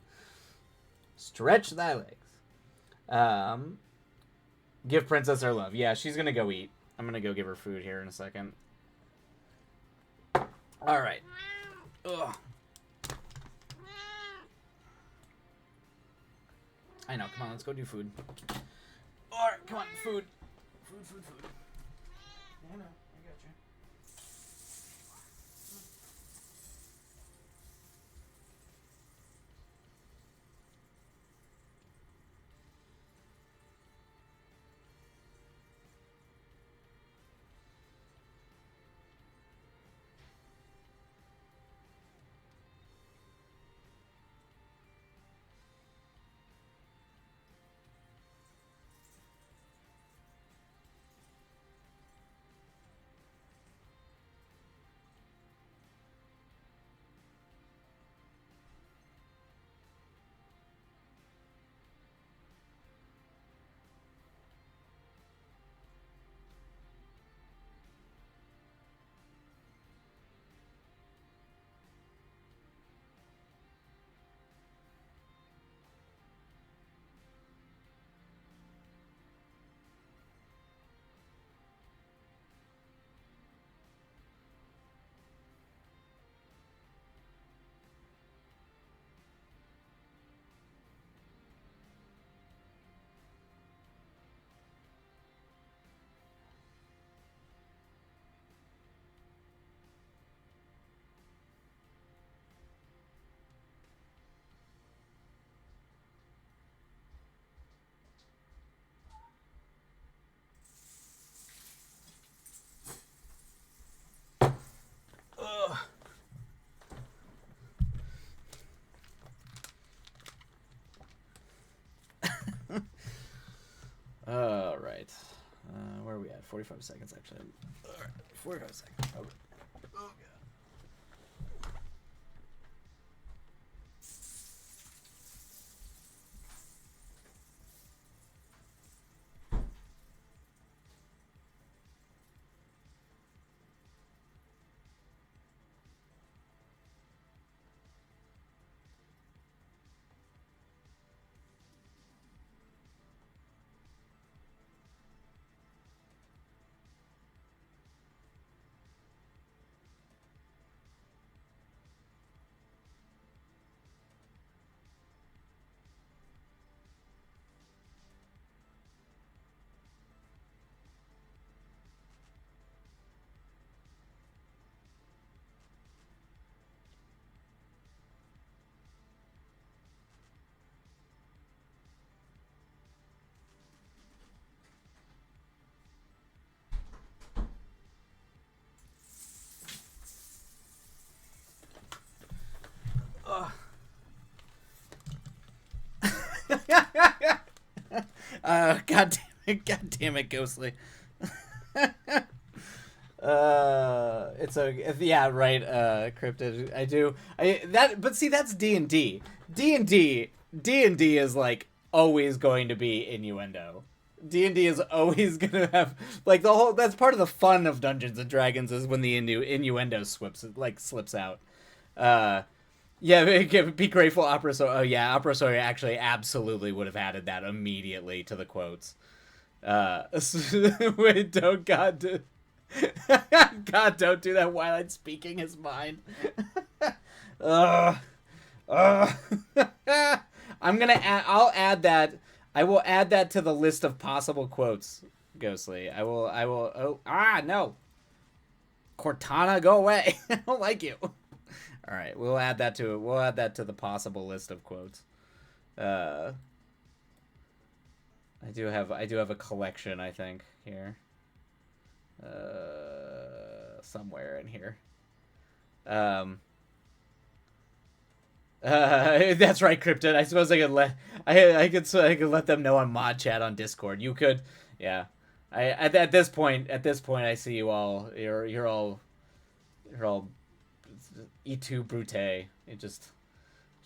Stretch thy legs. Give Princess her love. Yeah, she's going to go eat. I'm going to go give her food here in a second. All right. Ugh. I know. Come on, let's go do food. All right, come on, food. Food. I know. I got you. 45 seconds actually. All right, 45 seconds. Oh, oh god. God damn it, Ghostly. It's a yeah, right. Cryptid. But see, that's D&D. D&D is like always going to be innuendo. D&D is always gonna have like the whole. That's part of the fun of Dungeons and Dragons is when the innuendo slips out. Yeah, be grateful, Opera Story. Oh yeah, Opera Story actually absolutely would have added that immediately to the quotes. Wait, don't God, God, don't do that while I'm speaking his mind. uh, uh. I'm gonna add. I'll add that. I will add that to the list of possible quotes. Ghostly. I will. Oh, no. Cortana, go away. I don't like you. All right, we'll add that to it. We'll add that to the possible list of quotes. I do have a collection, I think, here. Somewhere in here. That's right, Cryptid. I suppose I could let them know on mod chat on Discord. You could, yeah. At this point, I see you all. You're all E2 Brute. It just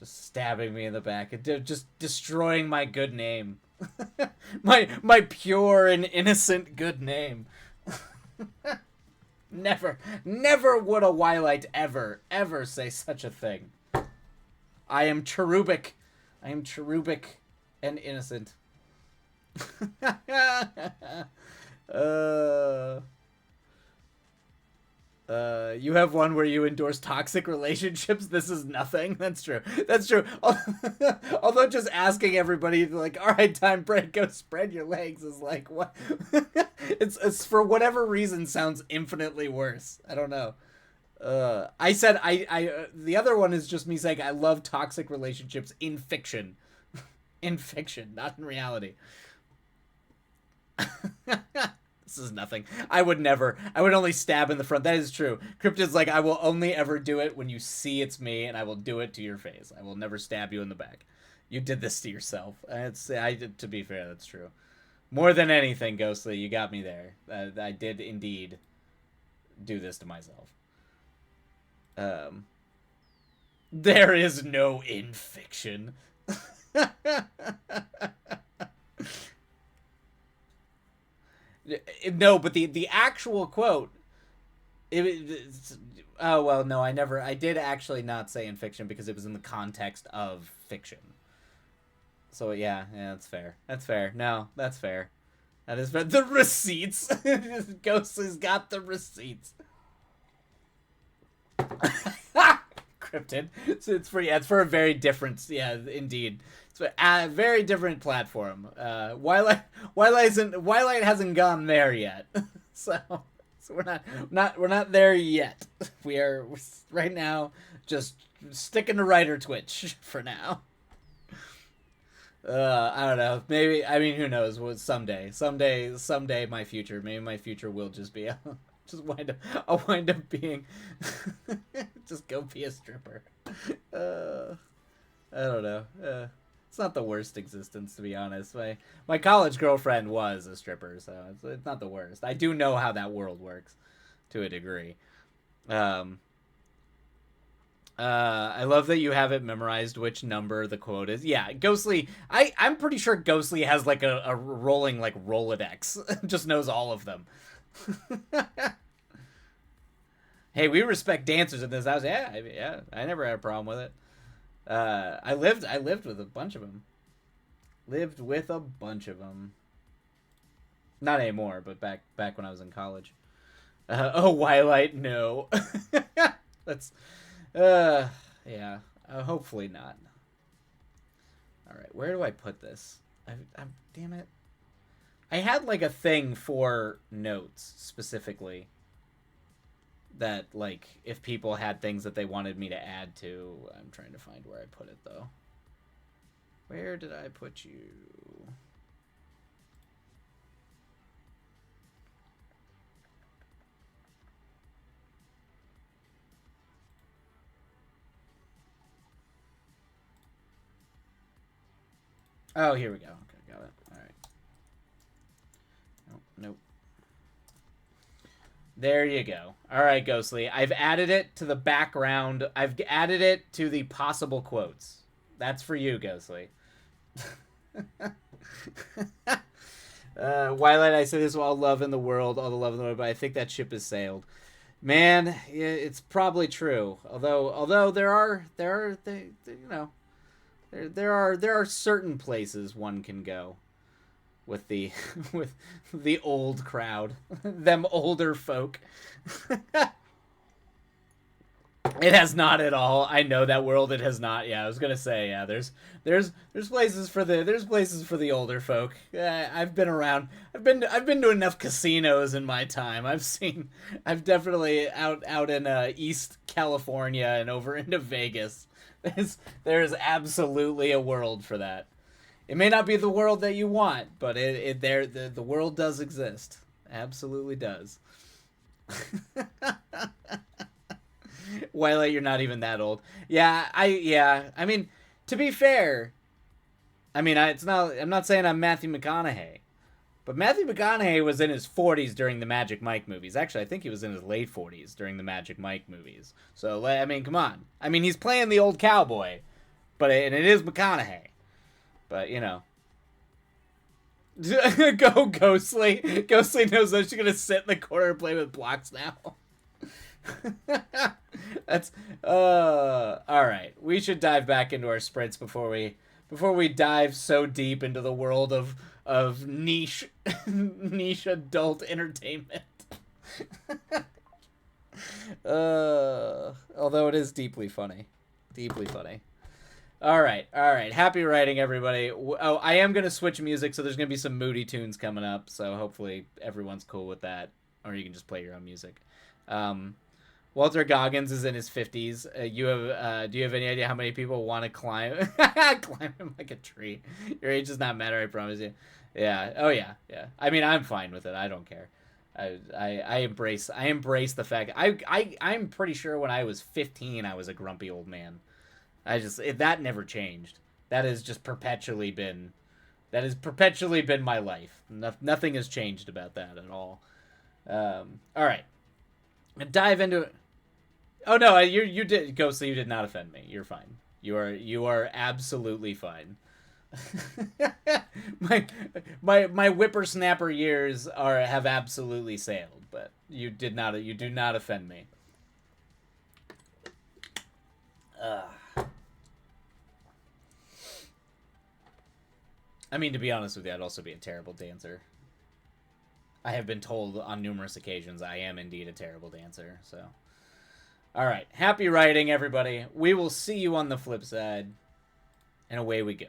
stabbing me in the back. Just destroying my good name. my pure and innocent good name. Never would a Wylite ever say such a thing. I am cherubic. And innocent. You have one where you endorse toxic relationships. This is nothing. That's true. Although just asking everybody to like, all right, time break, go spread your legs is like, what? it's for whatever reason sounds infinitely worse. I don't know. I said the other one is just me saying I love toxic relationships in fiction. In fiction, not in reality. This is nothing. I would only stab in the front. That is true. Cryptid's like, I will only ever do it when you see it's me, and I will do it to your face. I will never stab you in the back. You did this to yourself. To be fair, that's true. More than anything, Ghostly, you got me there. I did indeed do this to myself. There is no in fiction. No, but the actual quote. Oh well, no, I did actually not say in fiction because it was in the context of fiction. So yeah, that's fair. No, that's fair. That is fair. The receipts. Ghostly's got the receipts. Cryptid. So it's for a very different. Yeah, indeed. It's a very different platform. Wylite hasn't gone there yet. So we're not there yet. We're right now just sticking to Writer Twitch for now. I don't know. Maybe, I mean, who knows? Someday, my future. Maybe my future will just be I'll wind up being just go be a stripper. I don't know. It's not the worst existence, to be honest. My college girlfriend was a stripper, so it's not the worst. I do know how that world works to a degree. Um, I love that you have it memorized which number the quote is. Yeah, Ghostly. I'm pretty sure Ghostly has like a rolling like Rolodex. Just knows all of them. Hey, we respect dancers in this house. Yeah, yeah. I never had a problem with it. I lived with a bunch of them. Lived with a bunch of them. Not anymore, but back when I was in college. Oh, Twilight, no. That's uh yeah. Hopefully not. All right, where do I put this? I'm damn it. I had like a thing for notes specifically that like if people had things that they wanted me to add to. I'm trying to find where I put it though. Where did I put you? Oh, here we go. Okay, got it. All right. Nope, nope. There you go. All right, Ghostly. I've added it to the background. I've added it to the possible quotes. That's for you, Ghostly. Twilight, I say this with all love in the world, all the love in the world, but I think that ship has sailed. Man, yeah, it's probably true. Although there are certain places one can go with the with the old crowd, them older folk. It has not at all. I know that world. It has not. Yeah, I was gonna say. Yeah, there's places for the older folk. I've been around. I've been to enough casinos in my time. I've definitely out in East California and over into Vegas. There's absolutely a world for that. It may not be the world that you want, but the world does exist. Absolutely does. Twilight, you're not even that old. Yeah. I mean, to be fair, I mean, it's not. I'm not saying I'm Matthew McConaughey, but Matthew McConaughey was in his 40s during the Magic Mike movies. Actually, I think he was in his late 40s during the Magic Mike movies. So I mean, come on. I mean, he's playing the old cowboy, and it is McConaughey. But you know, go Ghostly. Ghostly knows that she's gonna sit in the corner and play with blocks now. That's all right. We should dive back into our sprints before we dive so deep into the world of niche niche adult entertainment. Although it is deeply funny. Deeply funny. All right. Happy writing, everybody. Oh, I am going to switch music, so there's going to be some moody tunes coming up, so hopefully everyone's cool with that, or you can just play your own music. Walter Goggins is in his 50s. Do you have any idea how many people want to climb him like a tree? Your age does not matter, I promise you. Yeah. Oh yeah. Yeah. I mean, I'm fine with it. I don't care. I embrace the fact I'm pretty sure when I was 15 I was a grumpy old man. That never changed. That has perpetually been my life. Nothing has changed about that at all. All right. Dive into it. Oh no, you did, Ghostly. You did not offend me. You're fine. You are absolutely fine. my whippersnapper years have absolutely sailed, but you do not offend me. I mean, to be honest with you, I'd also be a terrible dancer. I have been told on numerous occasions I am indeed a terrible dancer, so. Alright, happy writing, everybody. We will see you on the flip side. And away we go.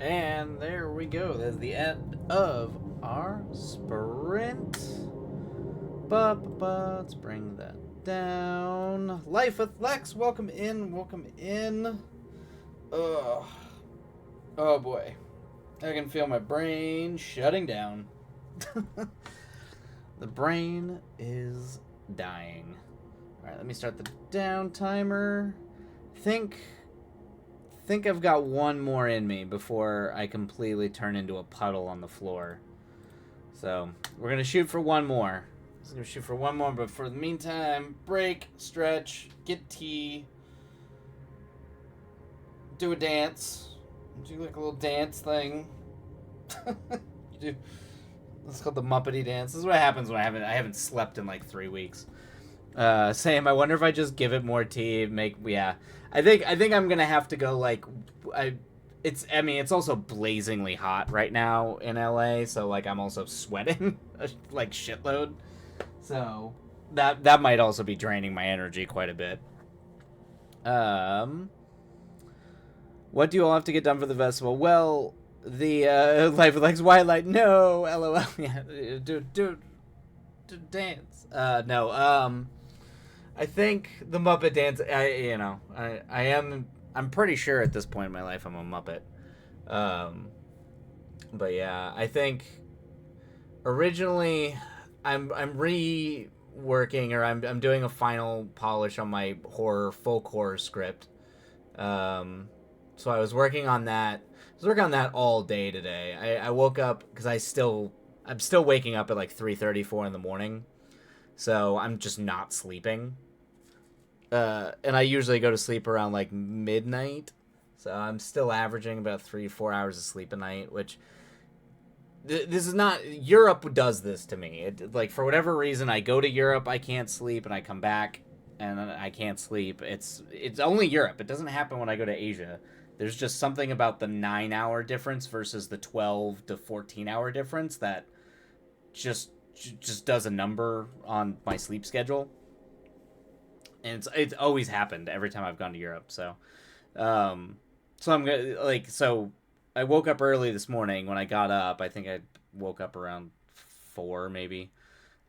And there we go. That's the end of our sprint. Let's bring that down. Life with Lex, welcome in, welcome in. Ugh. Oh boy. I can feel my brain shutting down. The brain is dying. Alright, let me start the down timer. Think I've got one more in me before I completely turn into a puddle on the floor. So, we're going to shoot for one more. But for the meantime, break, stretch, get tea, do a dance, do like a little dance thing. It's called the Muppety dance. This is what happens when I haven't slept in like 3 weeks. Sam, I wonder if I just give it more tea, I think I'm gonna have to go like, it's also blazingly hot right now in LA, so like I'm also sweating like shitload, so that might also be draining my energy quite a bit. What do you all have to get done for the festival? Well, the Life of Lex Wildlight, no, LOL, yeah, do dance. No, I think the Muppet dance. I'm pretty sure at this point in my life I'm a Muppet. But yeah, I think originally I'm reworking, or I'm doing a final polish on my folk horror script. So I was working on that. I was working on that all day today. I woke up because I'm still waking up at like 3:34 in the morning. So I'm just not sleeping. And I usually go to sleep around like midnight. So I'm still averaging about 3-4 hours of sleep a night, which this is not. Europe does this to me. Like, for whatever reason, I go to Europe, I can't sleep, and I come back and I can't sleep. It's only Europe. It doesn't happen when I go to Asia. There's just something about the 9-hour difference versus the 12 to 14-hour difference that just does a number on my sleep schedule, and it's always happened every time I've gone to Europe. So I'm gonna I woke up early this morning. When I got up, I think I woke up around 4 maybe,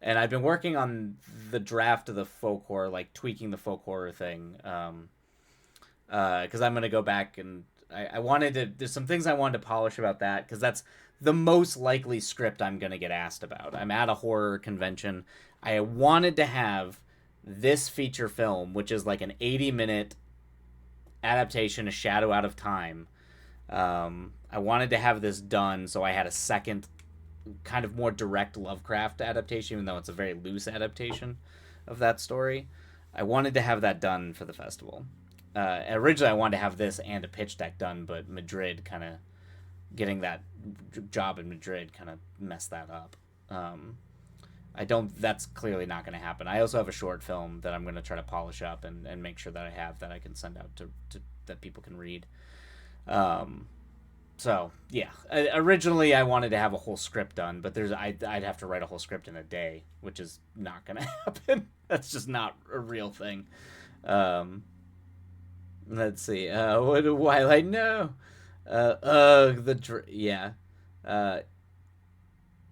and I've been working on the draft of the folk horror, like tweaking the folk horror thing, because I'm gonna go back and there's some things I wanted to polish about that, because that's the most likely script I'm going to get asked about. I'm at a horror convention. I wanted to have this feature film, which is like an 80-minute adaptation of Shadow Out of Time. I wanted to have this done so I had a second kind of more direct Lovecraft adaptation, even though it's a very loose adaptation of that story. I wanted to have that done for the festival. Originally, I wanted to have this and a pitch deck done, but Madrid kind of getting that job in Madrid kind of messed that up. That's clearly not going to happen. I also have a short film that I'm going to try to polish up and make sure that I have, that I can send out to that people can read. So yeah, originally I wanted to have a whole script done, but I'd have to write a whole script in a day, which is not going to happen. That's just not a real thing. Let's see. What do Wildlight know?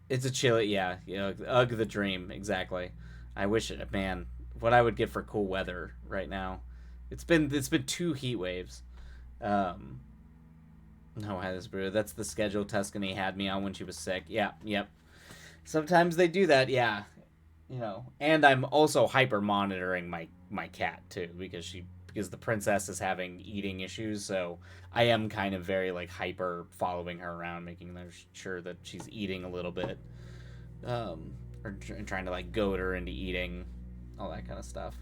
It's a chilly, yeah, the dream, exactly. I wish it, man, what I would give for cool weather right now. It's been 2 heat waves. No, this brew. That's the schedule Tuscany had me on when she was sick. Yeah, yep. Sometimes they do that, yeah. And I'm also hyper monitoring my cat too, because the princess is having eating issues, so I am kind of very like hyper following her around, making sure that she's eating a little bit, or trying to like goad her into eating, all that kind of stuff.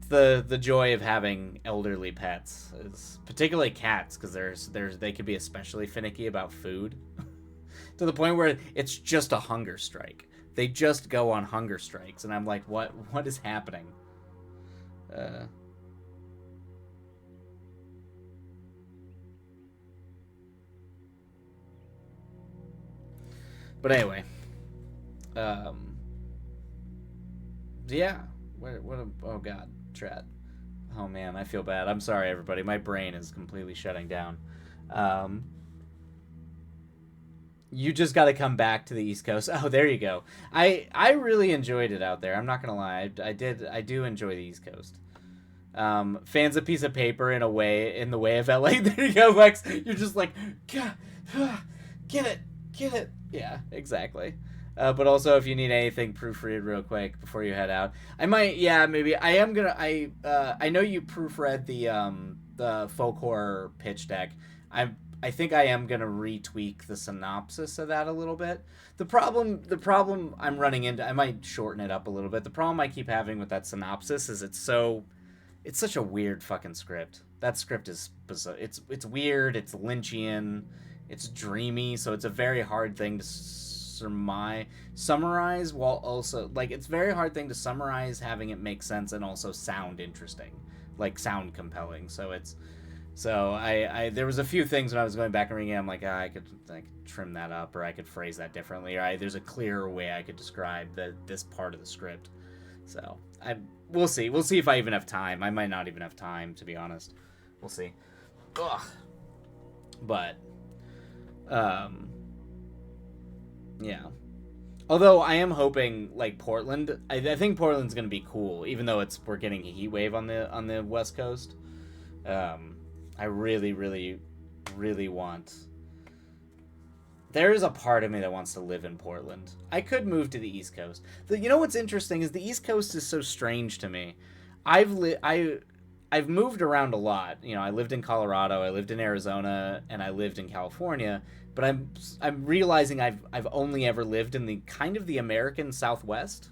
The joy of having elderly pets is, particularly cats, because they could be especially finicky about food to the point where it's just a hunger strike. They just go on hunger strikes, and I'm like, what is happening? But anyway, yeah. Oh god, Trat. Oh man, I feel bad. I'm sorry, everybody. My brain is completely shutting down. You just got to come back to the East Coast. Oh, there you go. I really enjoyed it out there. I'm not gonna lie. I do enjoy the East Coast. Fans a piece of paper in the way of LA. There you go, Lex. You're just like, God, get it. Yeah, exactly. But also, if you need anything proofread real quick before you head out, I might. Yeah, maybe I am gonna. I know you proofread the folk horror pitch deck. I think I am gonna retweak the synopsis of that a little bit. The problem I'm running into, I might shorten it up a little bit. The problem I keep having with that synopsis is it's such a weird fucking script. That script is bizarre. It's weird. It's Lynchian. It's dreamy. So it's a very hard thing to summarize while also like it's very hard thing to summarize, having it make sense and also sound interesting, like sound compelling. So I there was a few things when I was going back and reading it. I'm like, I could trim that up, or I could phrase that differently, or there's a clearer way I could describe this part of the script. So we'll see. We'll see if I even have time. I might not even have time, to be honest. We'll see. Ugh. But, yeah. Although I am hoping, like, Portland. I think Portland's gonna be cool, even though we're getting a heat wave on the West Coast. I really, really, really want. There is a part of me that wants to live in Portland. I could move to the East Coast. You know what's interesting is the East Coast is so strange to me. I've moved around a lot. You know, I lived in Colorado, I lived in Arizona, and I lived in California. But I'm realizing I've only ever lived in the kind of the American Southwest.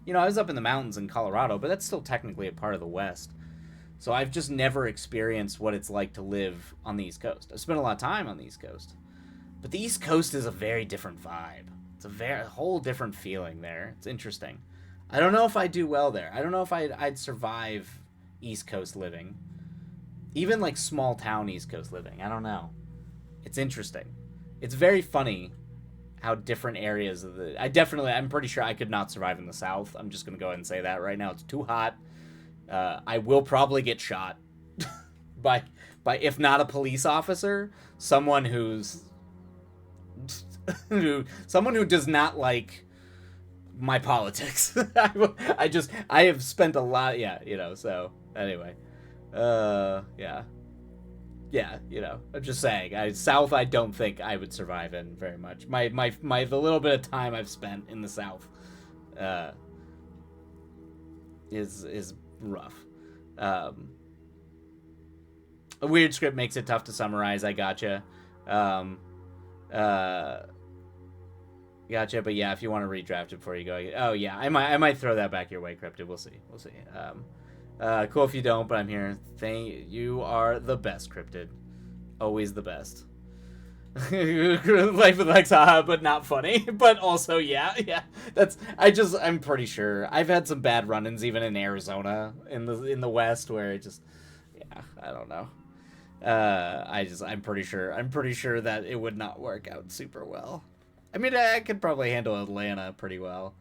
You know, I was up in the mountains in Colorado, but that's still technically a part of the West. So I've just never experienced what it's like to live on the East Coast. I've spent a lot of time on the East Coast. But the East Coast is a very different vibe. It's a whole different feeling there. It's interesting. I don't know if I'd do well there. I don't know if I'd survive East Coast living. Even like small town East Coast living. I don't know. It's interesting. It's very funny how different areas of I'm pretty sure I could not survive in the South. I'm just going to go ahead and say that right now. It's too hot. I will probably get shot by if not a police officer, someone someone who does not like my politics. I have spent a lot. Yeah, you know. So anyway, yeah, you know. I'm just saying. South, I don't think I would survive in very much. The little bit of time I've spent in the South, is rough. A weird script makes it tough to summarize. I gotcha. Gotcha. But yeah, if you want to redraft it before you go, oh yeah, I might throw that back your way, Cryptid. We'll see. Cool if you don't, but I'm here. You are the best, Cryptid. Always the best. Life with Lex, haha, but not funny. But also, yeah. I'm pretty sure I've had some bad run-ins even in Arizona in the West where it just, yeah, I don't know. I'm pretty sure that it would not work out super well. I mean, I could probably handle Atlanta pretty well.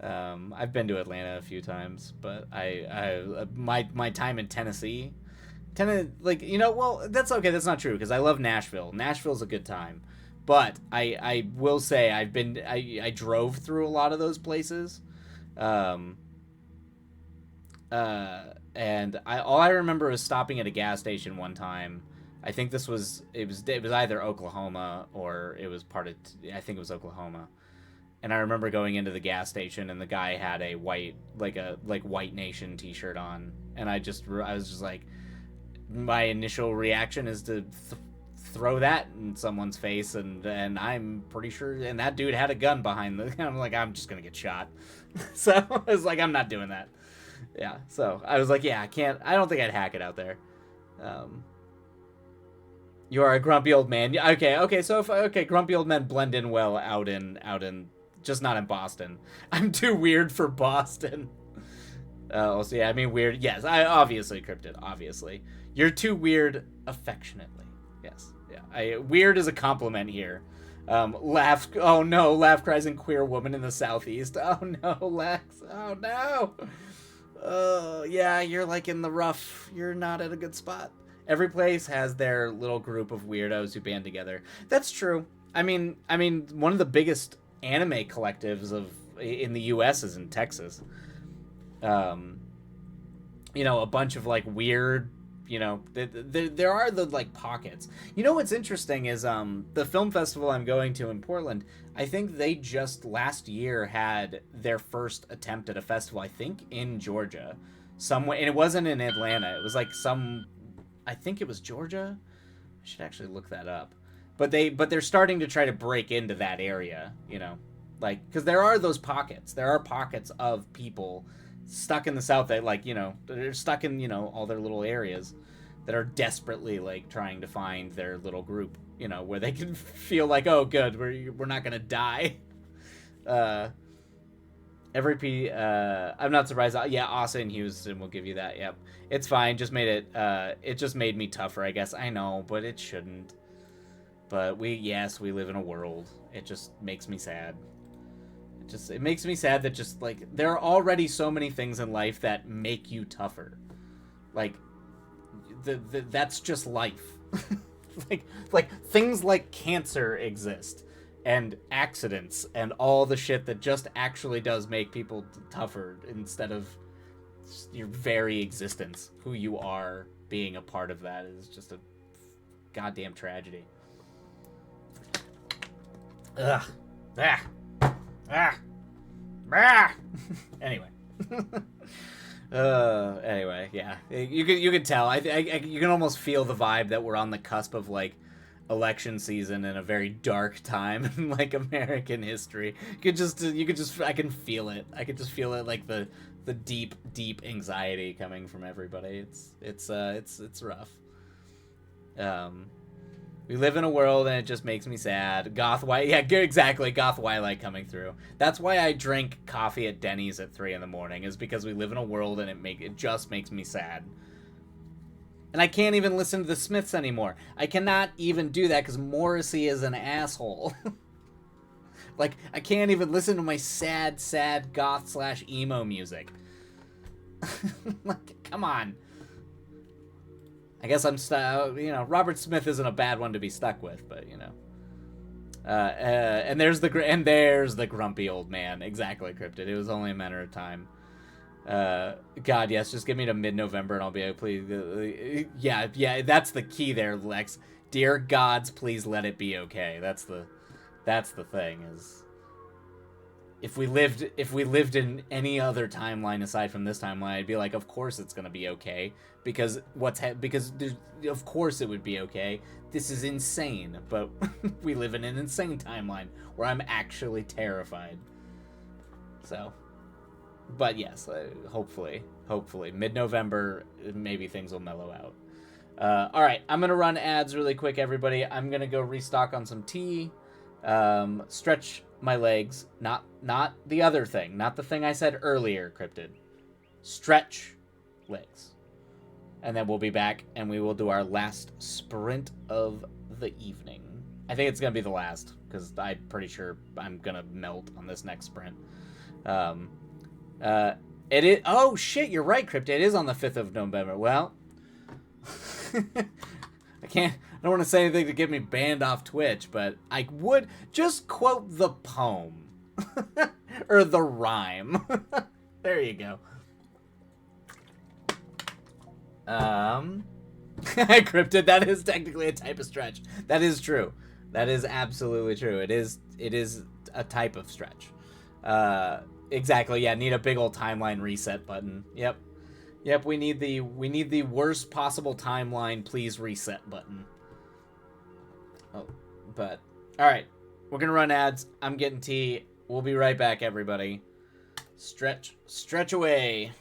I've been to Atlanta a few times, but my time in Tennessee. Like, you know, well, that's okay. That's not true because I love Nashville. Nashville's a good time, but I will say I drove through a lot of those places, and all I remember was stopping at a gas station one time. I think it was either Oklahoma or it was I think it was Oklahoma, and I remember going into the gas station and the guy had a white White Nation T-shirt on, and I was just like. My initial reaction is to throw that in someone's face, and I'm pretty sure, and that dude had a gun behind I'm like, I'm just gonna get shot. So I was like, I'm not doing that. Yeah, so I was like, yeah, I don't think I'd hack it out there. You are a grumpy old man. Yeah, okay, so grumpy old men blend in well out in just not in Boston. I'm too weird for Boston. Also, yeah, I mean weird. Yes, obviously Cryptid. Obviously, you're too weird affectionately. Yes, yeah. Weird is a compliment here. Laugh. Oh no, laugh cries and queer woman in the southeast. Oh no, Lex. Oh no. Oh yeah, you're like in the rough. You're not at a good spot. Every place has their little group of weirdos who band together. That's true. I mean, one of the biggest anime collectives of in the U.S. is in Texas. Um, a bunch of like weird, there are the like pockets. What's interesting is the film festival I'm going to in Portland. I think they just last year had their first attempt at a festival. I think in Georgia, somewhere, and it wasn't in Atlanta. It was like I think it was Georgia. I should actually look that up. But they're starting to try to break into that area, like because there are those pockets. There are pockets of people stuck in the South that like they're stuck in all their little areas that are desperately like trying to find their little group, where they can feel like, oh, good, we're not gonna die. Uh, I'm not surprised. Yeah, Austin Houston will give you that. Yep, it's fine. Just made it. It just made me tougher, I guess. I know, but it shouldn't. But we live in a world. It just makes me sad. It makes me sad that just like there are already so many things in life that make you tougher. Like that's just life. like things like cancer exist and accidents and all the shit that just actually does make people tougher instead of your very existence, who you are being a part of that is just a goddamn tragedy. Ugh. Ah. Ah. Ah. Anyway. Anyway, yeah. You could tell. You can almost feel the vibe that we're on the cusp of like election season in a very dark time in like American history. You could just I can feel it. I could just feel it, like the deep anxiety coming from everybody. It's rough. We live in a world and it just makes me sad. Goth White, yeah, exactly. Goth Twilight coming through. That's why I drink coffee at Denny's at 3 a.m, is because we live in a world and it just makes me sad. And I can't even listen to the Smiths anymore. I cannot even do that because Morrissey is an asshole. Like, I can't even listen to my sad goth/emo music. Like, come on. I guess I'm Robert Smith isn't a bad one to be stuck with, but and there's the grumpy old man. Exactly, Cryptid. It was only a matter of time. God, yes, just get me to mid-November and I'll be able to please. Yeah, that's the key there, Lex. Dear gods, please let it be okay. That's the thing is. If we lived in any other timeline aside from this timeline, I'd be like, of course it's gonna be okay, because of course it would be okay. This is insane, but we live in an insane timeline where I'm actually terrified. So, but yes, hopefully mid-November, maybe things will mellow out. All right, I'm gonna run ads really quick, everybody. I'm gonna go restock on some tea, stretch my legs, not the other thing, not the thing I said earlier, Cryptid. Stretch legs. And then we'll be back and we will do our last sprint of the evening. I think it's going to be the last because I'm pretty sure I'm going to melt on this next sprint. It is, oh shit, you're right, Cryptid. It is on the 5th of November. Well, I don't want to say anything to get me banned off Twitch, but I would just quote the poem. Or the rhyme. There you go. Cryptid, that is technically a type of stretch. That is true. That is absolutely true. It is a type of stretch. Exactly, yeah, need a big old timeline reset button. Yep, we need the worst possible timeline please reset button. Oh, but all right, we're gonna run ads. I'm getting tea. We'll be right back, everybody. Stretch away.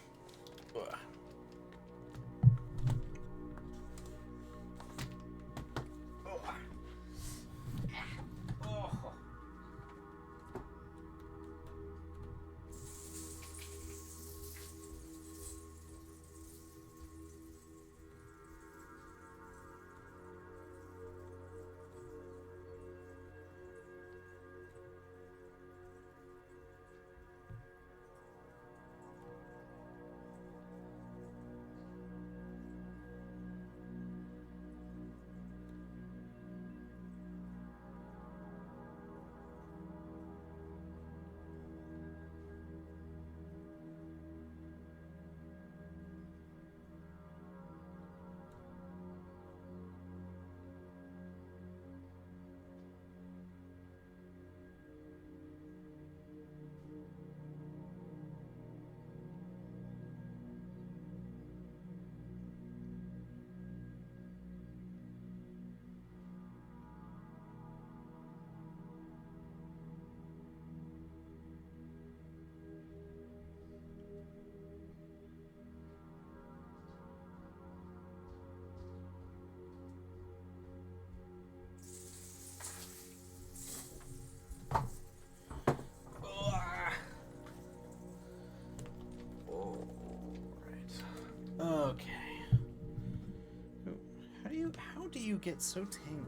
How do you get so tangled?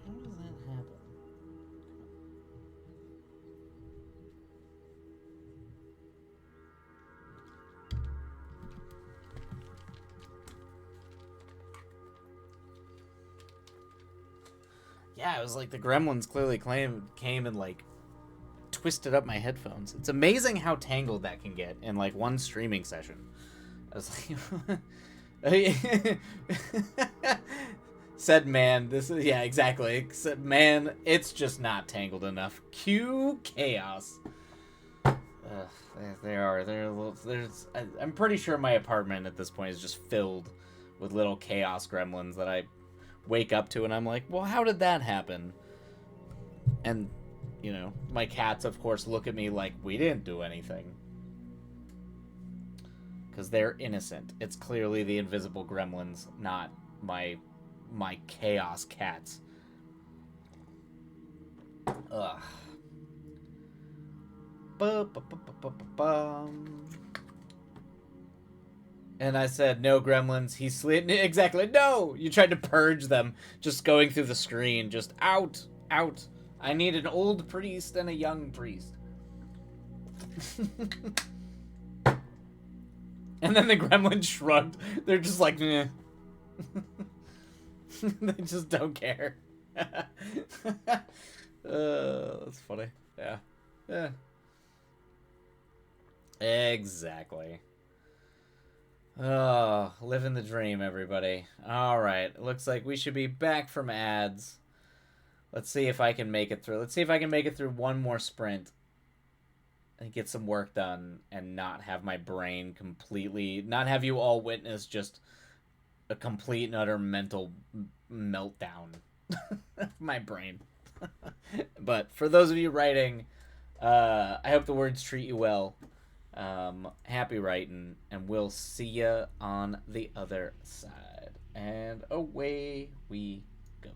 How does that happen? Yeah, it was like the gremlins clearly came and like twisted up my headphones. It's amazing how tangled that can get in like one streaming session. I was like, said man, this is yeah exactly. Said man, it's just not tangled enough. Cue chaos. There are there's I'm pretty sure my apartment at this point is just filled with little chaos gremlins that I wake up to and I'm like, well, how did that happen? And you know, my cats of course look at me like we didn't do anything because they're innocent. It's clearly the invisible gremlins, not my chaos cats. Ugh. And I said, no, gremlins. He's sleeping. Exactly. No! You tried to purge them. Just going through the screen. Just out. Out. I need an old priest and a young priest. And then the gremlins shrugged. They're just like, meh. They just don't care. That's funny. Yeah. Yeah. Exactly. Oh, living the dream, everybody. Alright, looks like we should be back from ads. Let's see if I can make it through. Let's see if I can make it through one more sprint and get some work done and not have my brain completely... Not have you all witness just a complete and utter mental meltdown of my brain. But for those of you writing, I hope the words treat you well. Happy writing, and we'll see ya on the other side. And away we go.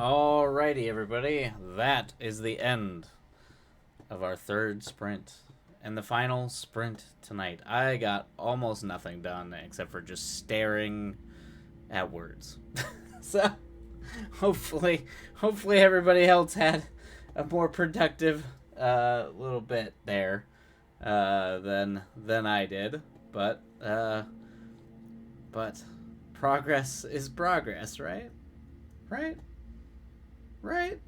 Alrighty, everybody. That is the end of our third sprint. And the final sprint tonight. I got almost nothing done except for just staring at words. So, hopefully everybody else had a more productive little bit there than I did. But progress is progress, right? Right? Right?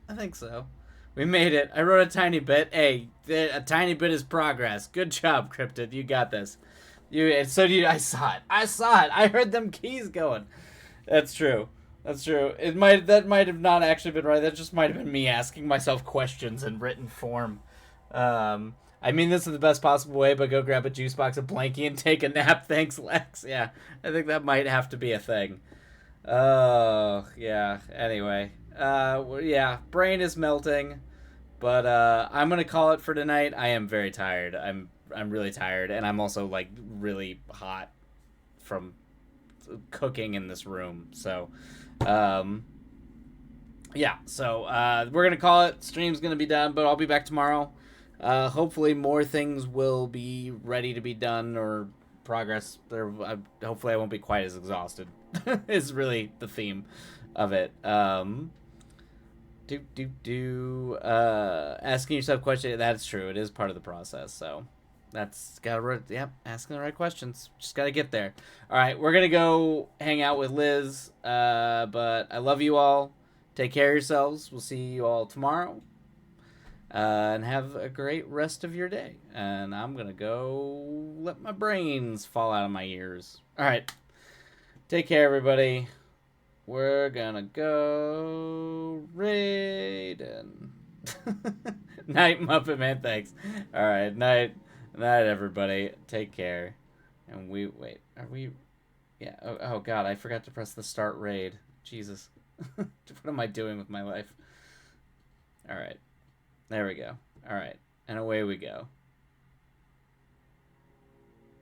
I think so. We made it. I wrote a tiny bit. Hey, a tiny bit is progress. Good job, Cryptid. You got this. And so do you. I saw it. I heard them keys going. That's true. That might have not actually been right. That just might have been me asking myself questions in written form. I mean this in the best possible way, but go grab a juice box, a blankie, and take a nap. Thanks, Lex. Yeah, I think that might have to be a thing. Oh, yeah. Anyway, yeah, brain is melting, but I'm gonna call it for tonight. I am very tired. I'm really tired, and I'm also like really hot from cooking in this room. So, um, yeah. So we're gonna call it. Stream's gonna be done, but I'll be back tomorrow. Hopefully, more things will be ready to be done or progress. Hopefully, I won't be quite as exhausted. Is really the theme of it. Asking yourself questions. That's true. It is part of the process. So that's asking the right questions. Just gotta get there. All right, we're gonna go hang out with Liz. But I love you all. Take care of yourselves. We'll see you all tomorrow. And have a great rest of your day. And I'm gonna go let my brains fall out of my ears. All right. Take care, everybody. We're gonna go Raiden. Night, Muppet Man. Thanks. All right, night, everybody. Take care. And wait. Are we? Yeah. Oh God, I forgot to press the start raid. Jesus, what am I doing with my life? All right, there we go. All right, and away we go.